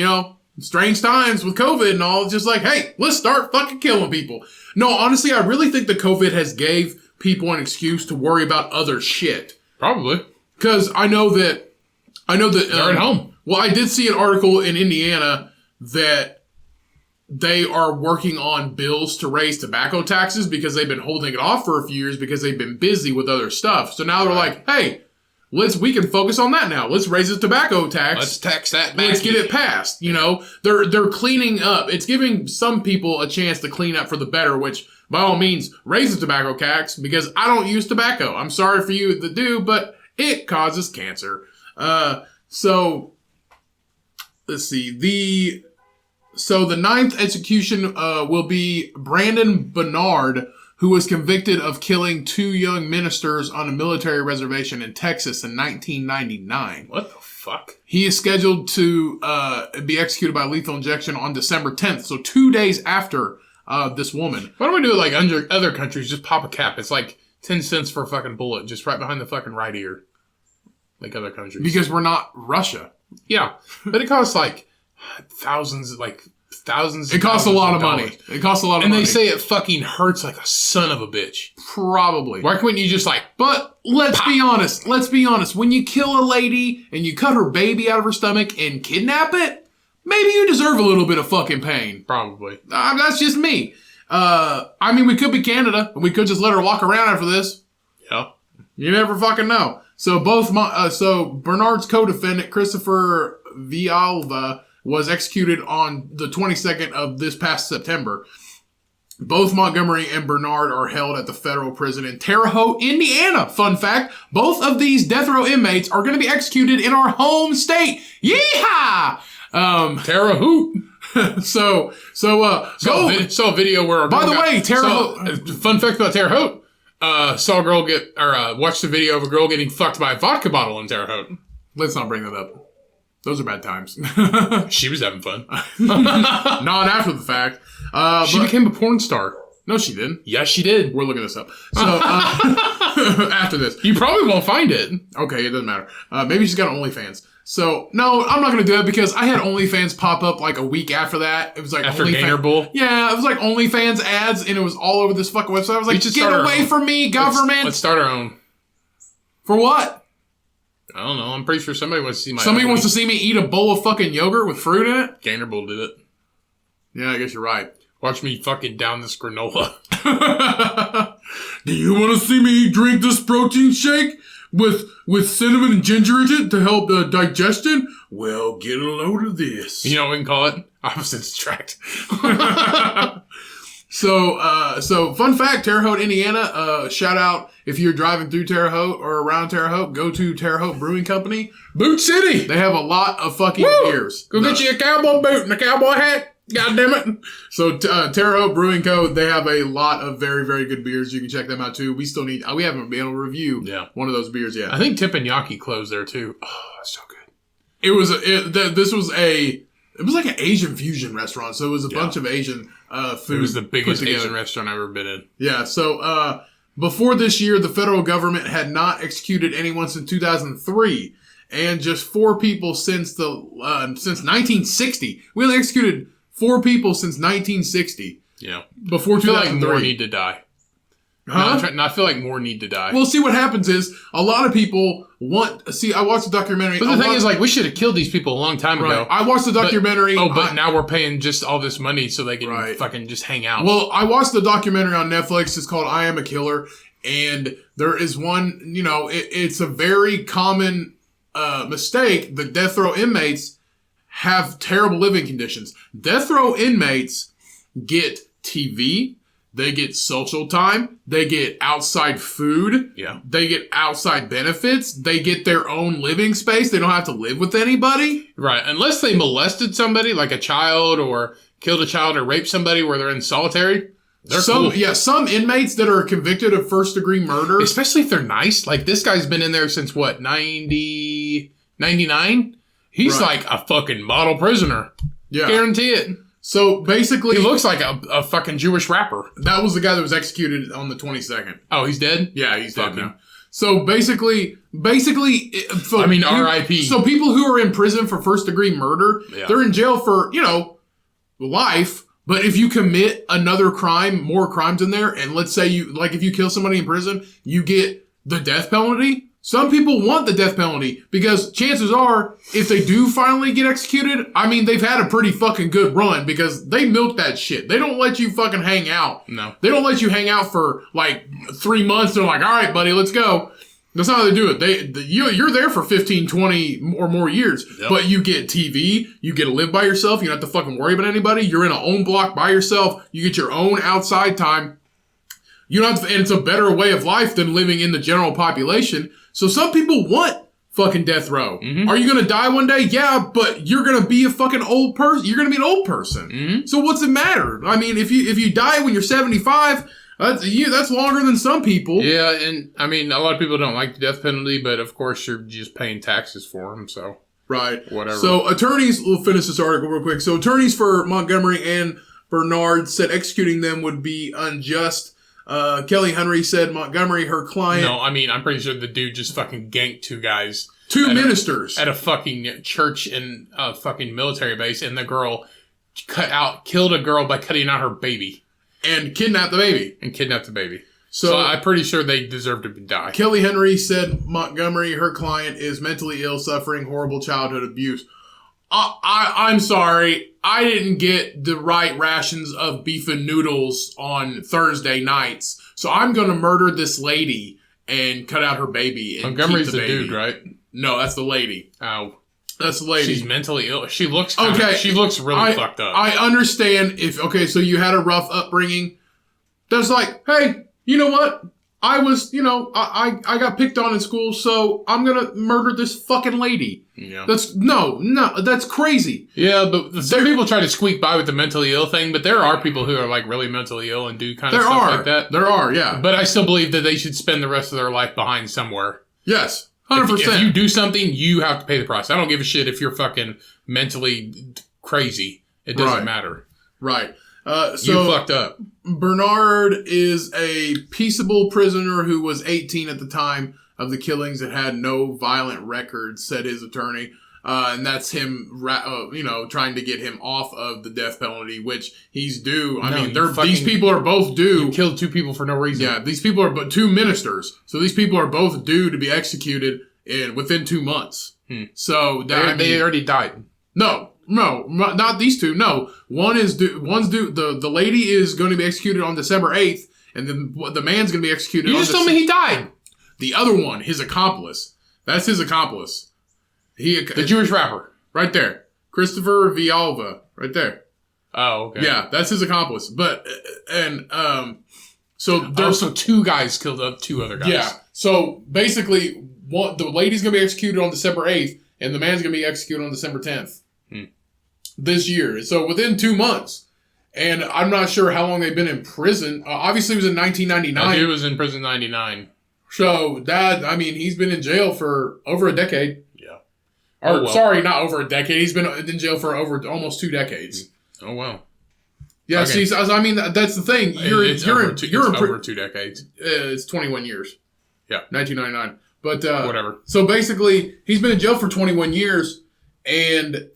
strange times with COVID and all, just like, hey, let's start fucking killing people. No, honestly, I really think the COVID has gave people an excuse to worry about other shit. Probably. Because I know that they're at home. Well, I did see an article in Indiana that they are working on bills to raise tobacco taxes because they've been holding it off for a few years because they've been busy with other stuff. So now they're like, hey, we can focus on that now. Let's raise the tobacco tax. Let's tax that back. Let's get it passed. They're cleaning up. It's giving some people a chance to clean up for the better, which by all means raise the tobacco tax because I don't use tobacco. I'm sorry for you that do, but it causes cancer. So let's see. The 9th execution will be Brandon Bernard, who was convicted of killing 2 young ministers on a military reservation in Texas in 1999. What the fuck? He is scheduled to be executed by lethal injection on December 10th, so 2 days after this woman. Why don't we do it like under other countries? Just pop a cap. It's like 10 cents for a fucking bullet, just right behind the fucking right ear. Like other countries. Because we're not Russia. Yeah, but it costs like thousands, like thousands. It costs a lot of money. It costs a lot of money. And they say it fucking hurts like a son of a bitch. Probably. Why couldn't you just like... But let's be honest. Let's be honest. When you kill a lady and you cut her baby out of her stomach and kidnap it, maybe you deserve a little bit of fucking pain. Probably. That's just me. I mean, we could be Canada, and we could just let her walk around after this. Yeah. You never fucking know. So Bernard's co-defendant, Christopher Villalba, was executed on the 22nd of this past September. Both Montgomery and Bernard are held at the federal prison in Terre Haute, Indiana. Fun fact, both of these death row inmates are going to be executed in our home state. Yeehaw! Terre Haute. Saw a video where... By the way, Terre Haute... Fun fact about Terre Haute. Saw a girl watched a video of a girl getting fucked by a vodka bottle in Terre Haute. Let's not bring that up. Those are bad times. She was having fun. Not after the fact. She became a porn star. No, she didn't. Yes, she did. We're looking this up. So, after this. You probably won't find it. Okay, it doesn't matter. Maybe she's got OnlyFans. So, no, I'm not going to do that because I had OnlyFans pop up like a week after that. It was like after Gainer Bull? Yeah, it was like OnlyFans ads and it was all over this fucking website. I was like, get away from me, government. Let's start our own. For what? I don't know. I'm pretty sure somebody wants to see my... Somebody wants to see me eat a bowl of fucking yogurt with fruit in it? Gainer Bull did it. Yeah, I guess you're right. Watch me fucking down this granola. Do you want to see me drink this protein shake with cinnamon and ginger in it to help digestion? Well, get a load of this. You know what we can call it? Opposites attract. So fun fact, Terre Haute, Indiana, shout out if you're driving through Terre Haute or around Terre Haute, go to Terre Haute Brewing Company. Boot City! They have a lot of fucking beers. Go get you a cowboy boot and a cowboy hat. God damn it. So, Terre Haute Brewing Co., they have a lot of very, very good beers. You can check them out too. We haven't been able to review one of those beers yet. I think Teppanyaki closed there too. Oh, that's so good. It was like an Asian fusion restaurant. So it was a bunch of Asian food. It was the biggest Asian restaurant I've ever been in. Yeah. So, before this year, the federal government had not executed anyone since 2003. And just 4 people since 1960. We only executed 4 people since 1960. Yeah. Before 2003. I feel like more need to die. Huh? I feel like more need to die. Well, see, what happens is a lot of people I watched the documentary. But the thing is, like, we should have killed these people a long time ago. I watched the documentary. But now we're paying just all this money so they can fucking just hang out. Well, I watched the documentary on Netflix. It's called I Am a Killer. And there is one, it's a very common mistake. The death row inmates have terrible living conditions. Death row inmates get TV, they get social time, they get outside food, they get outside benefits, they get their own living space. They don't have to live with anybody. Right, unless they molested somebody, like a child, or killed a child, or raped somebody where they're in solitary. Cool. Yeah, some inmates that are convicted of first-degree murder. Especially if they're nice. Like, this guy's been in there since, 99? He's like a fucking model prisoner. Yeah. Guarantee it. So, basically... He looks like a fucking Jewish rapper. That was the guy that was executed on the 22nd. Oh, he's dead? Yeah, he's dead now. So, basically... R.I.P. So, people who are in prison for first-degree murder, they're in jail for, life... But if you commit another crime, more crimes in there, and let's say if you kill somebody in prison, you get the death penalty. Some people want the death penalty because chances are, if they do finally get executed, they've had a pretty fucking good run because they milk that shit. They don't let you fucking hang out. No. They don't let you hang out for 3 months. They're like, all right, buddy, let's go. That's not how they do it. You're there for 15, 20 or more years, but you get TV, you get to live by yourself, you don't have to fucking worry about anybody, you're in a own block by yourself, you get your own outside time, you don't have to, and it's a better way of life than living in the general population. So some people want fucking death row. Mm-hmm. Are you gonna die one day? Yeah, but you're gonna be a fucking old person. You're gonna be an old person. Mm-hmm. So what's it matter? If you die when you're 75, that's longer than some people. Yeah, and a lot of people don't like the death penalty, but of course you're just paying taxes for them, so. Right. Whatever. So we'll finish this article real quick. So attorneys for Montgomery and Bernard said executing them would be unjust. Kelly Henry said Montgomery, her client. No, I'm pretty sure the dude just fucking ganked 2 guys. 2 ministers. At a fucking church in a fucking military base, and the girl killed a girl by cutting out her baby. And kidnapped the baby. So I'm pretty sure they deserve to die. Kelly Henry said Montgomery, her client, is mentally ill, suffering horrible childhood abuse. I'm sorry. I didn't get the right rations of beef and noodles on Thursday nights. So I'm going to murder this lady and cut out her baby. And Montgomery's keep the baby. dude, right? No, that's the lady. Oh. That's the lady. She's mentally ill. She looks really fucked up. I understand so you had a rough upbringing. That's like, hey, you know what? I was, I got picked on in school, so I'm gonna murder this fucking lady. Yeah. That's crazy. Yeah, but some people try to squeak by with the mentally ill thing, but there are people who are like really mentally ill and do kind of stuff like that. There are, yeah. But I still believe that they should spend the rest of their life behind somewhere. Yes. 100%. If you do something, you have to pay the price. I don't give a shit if you're fucking mentally crazy. It doesn't matter. Right. You fucked up. Bernard is a peaceable prisoner who was 18 at the time of the killings and had no violent records, said his attorney. And that's him, trying to get him off of the death penalty, which he's due. These people are both due. You killed 2 people for no reason. Yeah, these people are but 2 ministers. So these people are both due to be executed within 2 months. So they already died. No, not these 2. No, one's due. The lady is going to be executed on December 8th, and then the man's going to be executed. You just told me he died. The other one, his accomplice. That's his accomplice. The Jewish rapper. Right there. Christopher Villalba. Right there. Oh, okay. Yeah, that's his accomplice. But, so there's 2 guys killed up 2 other guys. Yeah. So basically, the lady's going to be executed on December 8th, and the man's going to be executed on December 10th. This year. So within 2 months. And I'm not sure how long they've been in prison. Obviously, it was in 1999. He was in prison in 99. So, he's been in jail for over a decade. Yeah. Sorry, not over a decade. He's been in jail for over almost 2 decades. Oh, wow. Yeah, okay. See, that's the thing. It's over 2 decades. It's 21 years. Yeah. 1999. But, whatever. So basically, he's been in jail for 21 years, and,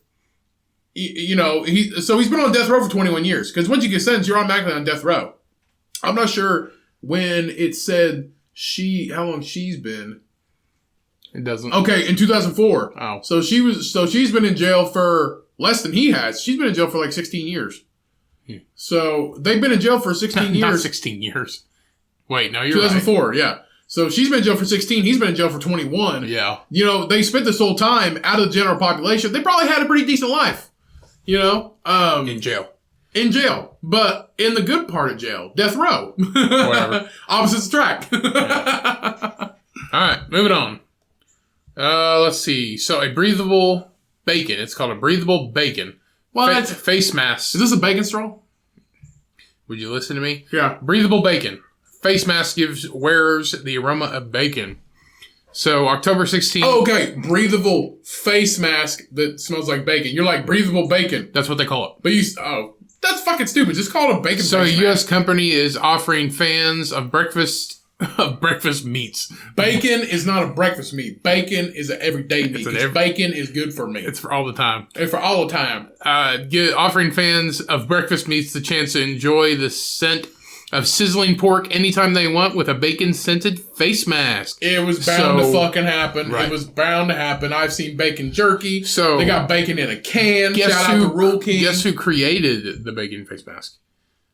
he's been on death row for 21 years. Because once you get sentenced, you're automatically on death row. I'm not sure when it said how long she's been. It doesn't. Okay, in 2004. Oh. So she's been in jail for less than he has. She's been in jail for like 16 years. So they've been in jail for 16 years. Not 16 years. Wait, no, you're 2004, right. Yeah. So she's been in jail for 16. He's been in jail for 21. Yeah. They spent this whole time out of the general population. They probably had a pretty decent life. In jail. In jail. But in the good part of jail. Death row. Whatever. Opposites attract. Yeah. All right, moving on. Let's see. So a breathable bacon. It's called a breathable bacon. What? Face mask. Is this a bacon straw? Would you listen to me? Yeah. Breathable bacon. Face mask gives wearers the aroma of bacon. So October 16th. Oh, okay. Breathable face mask that smells like bacon. You're like breathable bacon. That's what they call it. But that's fucking stupid. Just call it a bacon. So a face U.S. mask. company is offering fans of breakfast meats. Bacon is not a breakfast meat. Bacon is an everyday meat. Bacon is good for me. It's for all the time. And for all the time. Offering fans of breakfast meats the chance to enjoy the scent of sizzling pork anytime they want with a bacon-scented face mask. It was bound to fucking happen. Right. It was bound to happen. I've seen bacon jerky. So they got bacon in a can. Shout out to Rule King. Guess who created the bacon face mask?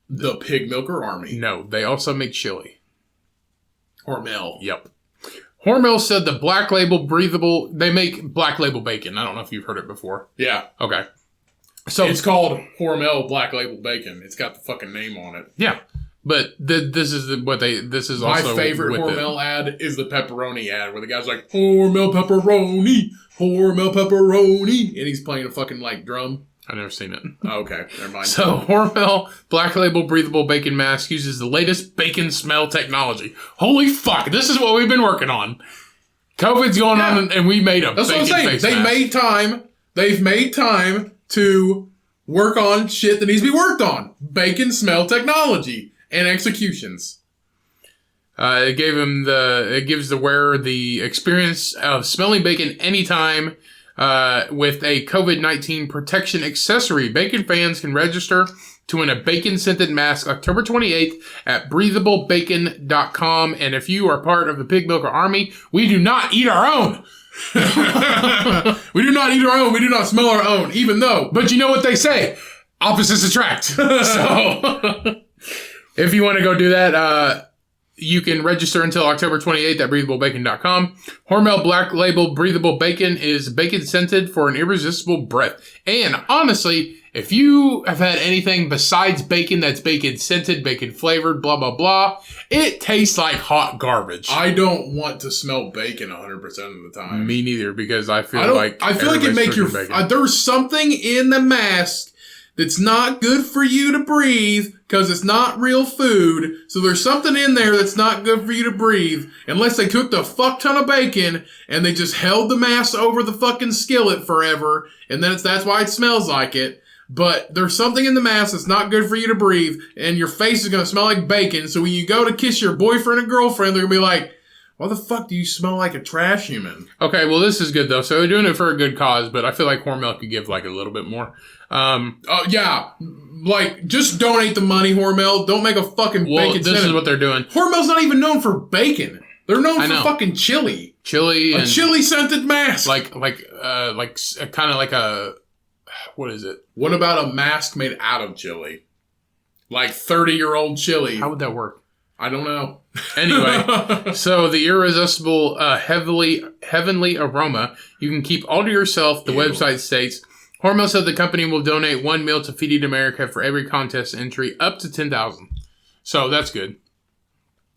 The Pig Milker Army. No, they also make chili. Hormel. Yep. Hormel said the Black Label breathable... They make Black Label bacon. I don't know if you've heard it before. Yeah. Okay. So it's called Hormel Black Label Bacon. It's got the fucking name on it. Yeah. But this is also my favorite Hormel ad is the pepperoni ad where the guy's like, Hormel pepperoni, and he's playing a fucking like drum. I've never seen it. Oh, okay, never mind. So Hormel Black Label breathable bacon mask uses the latest bacon smell technology. Holy fuck! This is what we've been working on. COVID's going on, and we made a. That's bacon what I'm saying. Face They mask. made time. They've made time to work on shit that needs to be worked on. Bacon smell technology. And executions. It gives the wearer the experience of smelling bacon anytime with a COVID-19 protection accessory. Bacon fans can register to win a bacon-scented mask October 28th at breathablebacon.com. And if you are part of the Pig Milker Army, we do not eat our own. We do not eat our own. We do not smell our own, even though. But you know what they say? Opposites attract. So, if you want to go do that, you can register until October 28th at breathablebacon.com. Hormel Black Label Breathable Bacon is bacon scented for an irresistible breath. And honestly, if you have had anything besides bacon that's bacon scented, bacon flavored, blah, blah, blah, it tastes like hot garbage. I don't want to smell bacon 100% of the time. Me neither, because I feel like it make your there's something in the mask that's not good for you to breathe because it's not real food. So there's something in there that's not good for you to breathe unless they cooked a fuck ton of bacon and they just held the mask over the fucking skillet forever, and then that's why it smells like it. But there's something in the mask that's not good for you to breathe, and your face is going to smell like bacon. So when you go to kiss your boyfriend or girlfriend, they're going to be like, why the fuck do you smell like a trash human? Okay, well, this is good, though. So they're doing it for a good cause, but I feel like Hormel could give, like, a little bit more. Yeah. Like, just donate the money, Hormel. Don't make a fucking bacon this is what they're doing. Hormel's not even known for bacon. They're known for fucking chili. Chili. A chili-scented mask. Like kind of like a... What is it? What about a mask made out of chili? Like 30-year-old chili. How would that work? I don't know. Anyway, so the irresistible heavenly aroma you can keep all to yourself, the website states. Hormel said the company will donate 1 meal to Feed Eat America for every contest entry up to 10,000. So that's good.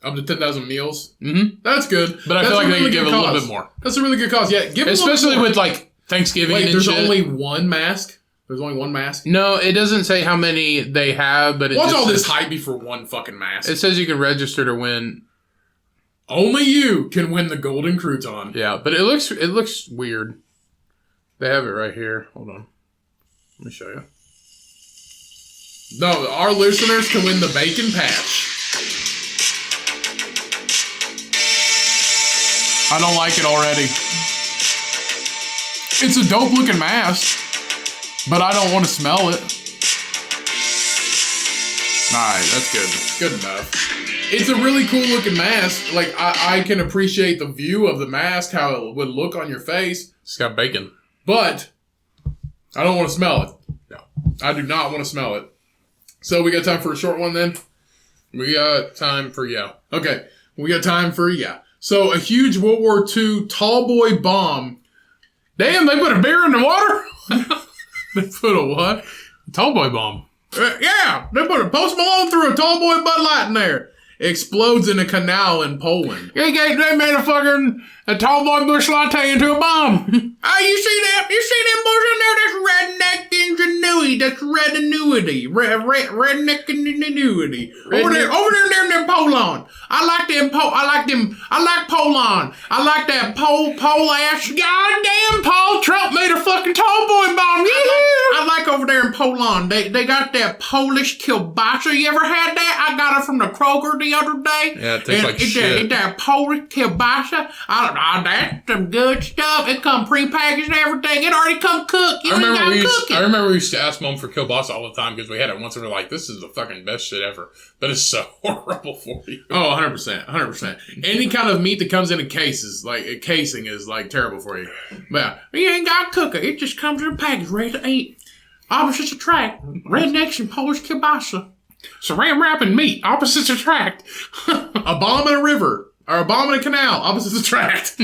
Up to 10,000 meals? Mm-hmm. That's good. But I feel like they could give a little bit more. That's a really good cause. Yeah, give especially with like Thanksgiving and there's shit. only one mask? There's only one mask? No, it doesn't say how many they have, but what's all this hype be for one fucking mask? It says you can register to win. Only you can win the golden crouton. Yeah, but it looks weird. They have it right here. Hold on. Let me show you. No, our listeners can win the bacon patch. I don't like it already. It's a dope looking mask, but I don't want to smell it. Alright, that's good. Good enough. It's a really cool looking mask. Like, I can appreciate the view of the mask, how it would look on your face. It's got bacon. But I don't want to smell it. No. I do not want to smell it. So we got time for a short one then? We got time for yeah. Okay. We got time for yeah. So a huge World War II tall boy bomb. Damn, they put a beer in the water? They put a what? Tall boy bomb. Yeah. They put a Post Malone threw a tall boy Bud Light in there. Explodes in a canal in Poland. They made a tall boy Bush Latte into a bomb. Oh, you see that? You see them boys in there? That's redneck ingenuity. That's redingenuity. Redneck ingenuity. Over there in them Poland. I like Poland. I like that pole ass. Goddamn, Paul Trump made a fucking tall boy bomb. I like over there in Poland. They got that Polish kielbasa. You ever had that? I got it from the Kroger the other day. Yeah, it tastes like shit. It's that Polish kielbasa. That's some good stuff. It come prepackaged and everything. It already come cooked. I remember we used to ask Mom for kielbasa all the time because we had it once and we were like, this is the fucking best shit ever. But it's so horrible for you. Oh, 100%. 100%. Any kind of meat that comes in a casing is like terrible for you. But you ain't got to cook it. It just comes in a package ready to eat. Opposites attract. Rednecks and Polish kielbasa. Saran wrap and meat. Opposites attract. A bomb in a river. Or a bomb in a canal. Opposites attract.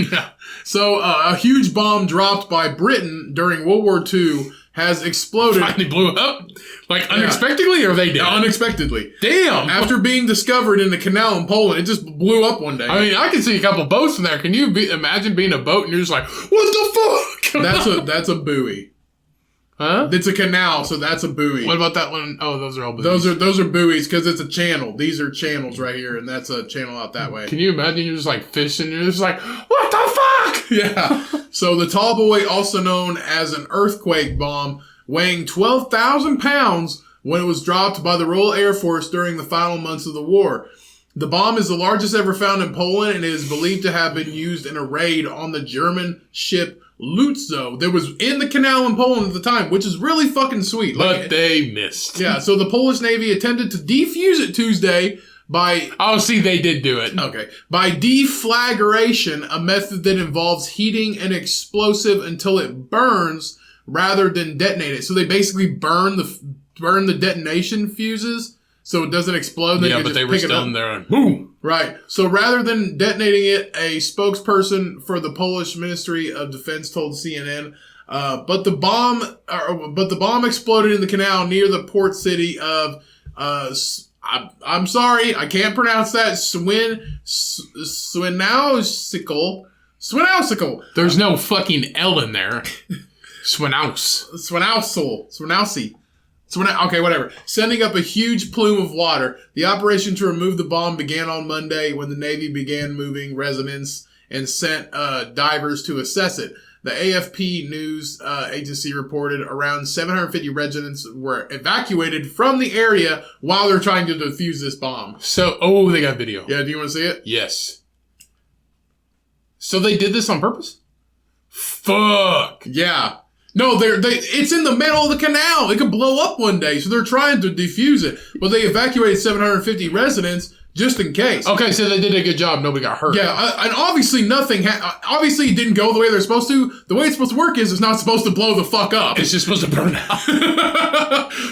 So, a huge bomb dropped by Britain during World War II has exploded. Finally blew up? Like, unexpectedly, or they did? Unexpectedly. Damn! After being discovered in the canal in Poland, it just blew up one day. I mean, I can see a couple boats in there. Can you imagine being a boat and you're just like, what the fuck? That's a buoy. Huh? It's a canal, so that's a buoy. What about that one? Oh, those are all buoys. Those are buoys because it's a channel. These are channels right here, and that's a channel out that way. Can you imagine you're just like fishing and you're just like, what the fuck? Yeah. So the tall boy, also known as an earthquake bomb, weighing 12,000 pounds when it was dropped by the Royal Air Force during the final months of the war. The bomb is the largest ever found in Poland and is believed to have been used in a raid on the German ship Lutzo that was in the canal in Poland at the time, which is really fucking sweet. But they missed. Yeah, so the Polish Navy attempted to defuse it Tuesday by... Oh, see, they did do it. Okay. By deflagration, a method that involves heating an explosive until it burns rather than detonate it. So they basically burn the detonation fuses so it doesn't explode. But they were still in there and boom! Right. So rather than detonating it, a spokesperson for the Polish Ministry of Defense told CNN, but the bomb exploded in the canal near the port city of I'm sorry, I can't pronounce that. Swinausical. There's no fucking L in there. Swinausi. Okay, whatever. Sending up a huge plume of water. The operation to remove the bomb began on Monday when the Navy began moving residents and sent divers to assess it. The AFP news agency reported around 750 residents were evacuated from the area while they're trying to defuse this bomb. So, they got video. Yeah, do you want to see it? Yes. So they did this on purpose? Fuck. Yeah. No, it's in the middle of the canal. It could blow up one day, so they're trying to defuse it. But they evacuated 750 residents just in case. Okay, so they did a good job. Nobody got hurt. Yeah, and obviously obviously it didn't go the way they're supposed to. The way it's supposed to work is it's not supposed to blow the fuck up. It's just supposed to burn out.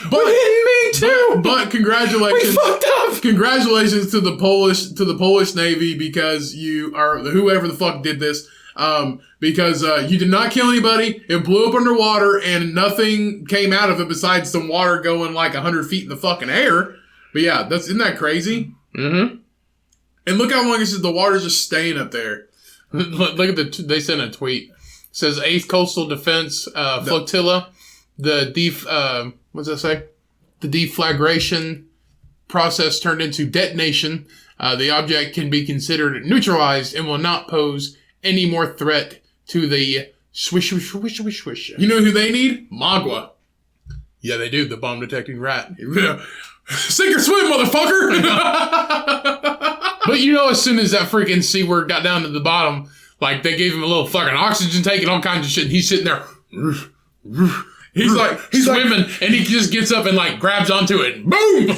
But me too. But congratulations. We fucked up. Congratulations to the Polish Navy because you are whoever the fuck did this. Because you did not kill anybody. It blew up underwater and nothing came out of it besides some water going like 100 feet in the fucking air. But yeah, isn't that crazy? Mm-hmm. And look how long the water's just staying up there. Look at they sent a tweet. It says 8th Coastal Defense Flotilla. What's that say? The deflagration process turned into detonation. The object can be considered neutralized and will not pose any more threat to the swish. You know who they need? Magua. Yeah, they do. The bomb detecting rat. Sink or swim, motherfucker! But as soon as that freaking sea word got down to the bottom, like they gave him a little fucking oxygen tank and all kinds of shit, and he's sitting there. He's swimming, and he just gets up and like grabs onto it. And boom!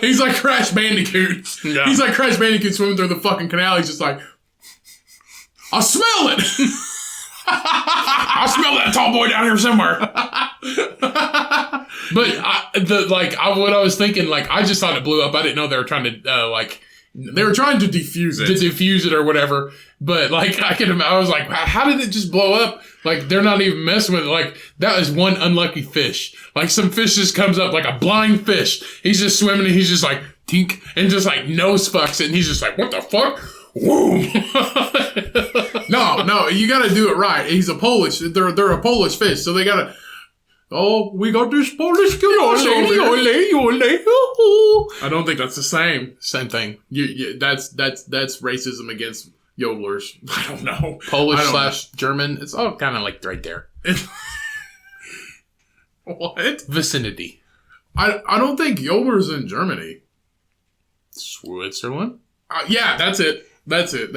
He's like Crash Bandicoot. Yeah. He's like Crash Bandicoot swimming through the fucking canal. He's just like, I smell it. I smell that tall boy down here somewhere. But what I was thinking, I just thought it blew up. I didn't know they were trying to they were trying to defuse it. To defuse it or whatever. But I was like, how did it just blow up? Like they're not even messing with it. That is one unlucky fish. Some fish just comes up like a blind fish. He's just swimming and he's just like tink and just nose fucks it and he's just like, what the fuck? Whoa. No, you gotta do it right. He's a Polish. They're a Polish fish, so they gotta. Oh, we got this Polish guy. I don't think that's the same. Same thing. That's racism against yodelers. I don't know. Polish/German. It's all kind of right there. What? Vicinity. I don't think yodelers in Germany. Switzerland? Yeah, that's it. Does it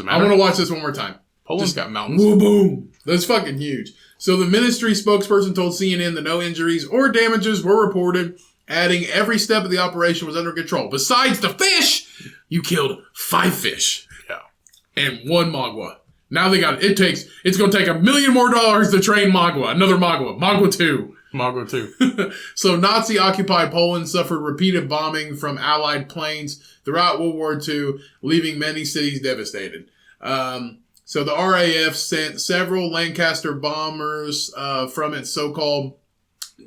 matter? I want to watch this one more time. Poland's got mountains. Whoa, boom. That's fucking huge. So the ministry spokesperson told CNN that no injuries or damages were reported, adding every step of the operation was under control. Besides the fish, you killed 5 fish. Yeah. And 1 magua. Now it's going to take $1 million more to train magua. Another magua. Magua 2. Magua 2. So Nazi-occupied Poland suffered repeated bombing from Allied planes throughout World War II, leaving many cities devastated. So the RAF sent several Lancaster bombers from its so-called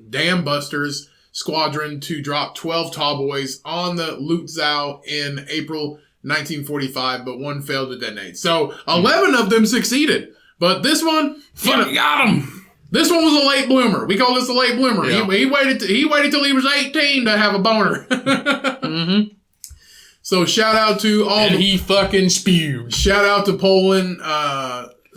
Dam Busters squadron to drop 12 tall boys on the Lutzow in April 1945, but one failed to detonate. So 11 of them succeeded, but this one got him. This one was a late bloomer. We call this a late bloomer. Yeah. He waited till he was 18 to have a boner. Mm-hmm. So shout out to all. And he fucking spewed. Shout out to Poland.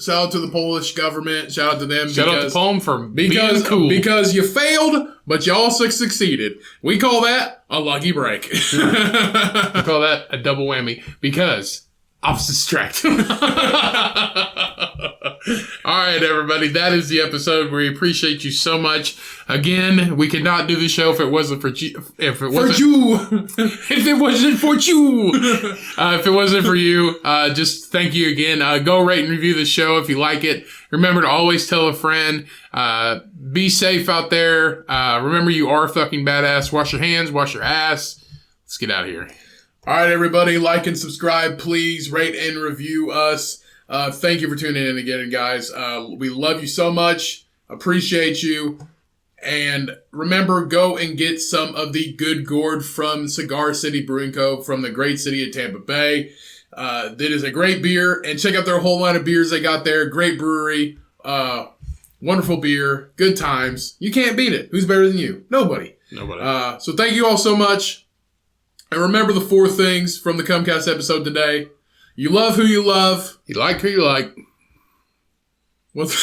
Shout out to the Polish government. Shout out to them. Shout out to Poem for being cool. Because you failed, but you also succeeded. We call that a lucky break. We call that a double whammy because opposites attract. All right, everybody. That is the episode. We appreciate you so much. Again, we could not do the show if it wasn't for you. If it wasn't for you, just thank you again. Go rate and review the show if you like it. Remember to always tell a friend. Be safe out there. Remember, you are fucking badass. Wash your hands. Wash your ass. Let's get out of here. All right, everybody. Like and subscribe, please. Rate and review us. Thank you for tuning in again, guys. We love you so much. Appreciate you. And remember, go and get some of the good gourd from Cigar City Brewing Co. from the great city of Tampa Bay. That is a great beer. And check out their whole line of beers they got there. Great brewery. Wonderful beer. Good times. You can't beat it. Who's better than you? Nobody. So thank you all so much. And remember the 4 things from the Comcast episode today. You love who you love. You like who you like. What's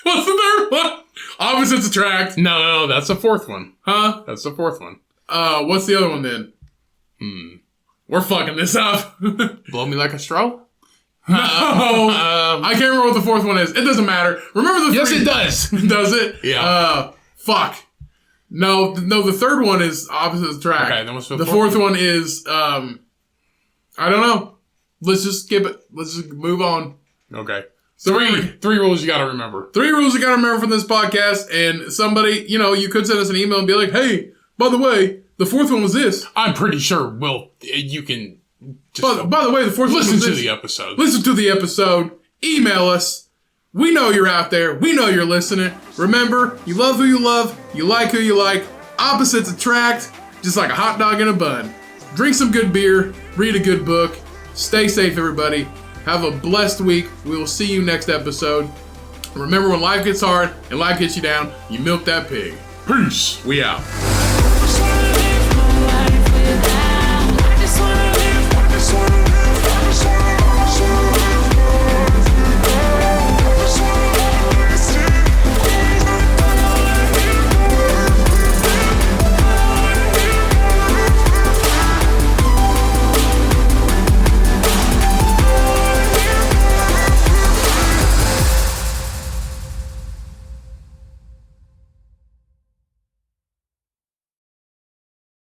the third one? Opposites attract. No, that's the 4th one. Huh? That's the 4th one. What's the other one then? We're fucking this up. Blow me like a straw? No. I can't remember what the 4th one is. It doesn't matter. Remember the 3? Yes, it does. Does it? Yeah. Fuck. No, the third one is opposites attract. Okay, then what's the 4th one is, I don't know. Let's just skip it. Let's just move on. Okay. So Three rules you gotta remember. 3 rules you gotta remember from this podcast. And somebody, you could send us an email and be like, hey, by the way, the 4th one was this. I'm pretty sure you can just... By the way, the 4th one was this. Listen to the episode. Listen to the episode. Email us. We know you're out there. We know you're listening. Remember, you love who you love. You like who you like. Opposites attract, just like a hot dog in a bun. Drink some good beer. Read a good book. Stay safe, everybody. Have a blessed week. We will see you next episode. Remember, when life gets hard and life gets you down, you milk that pig. Peace. We out.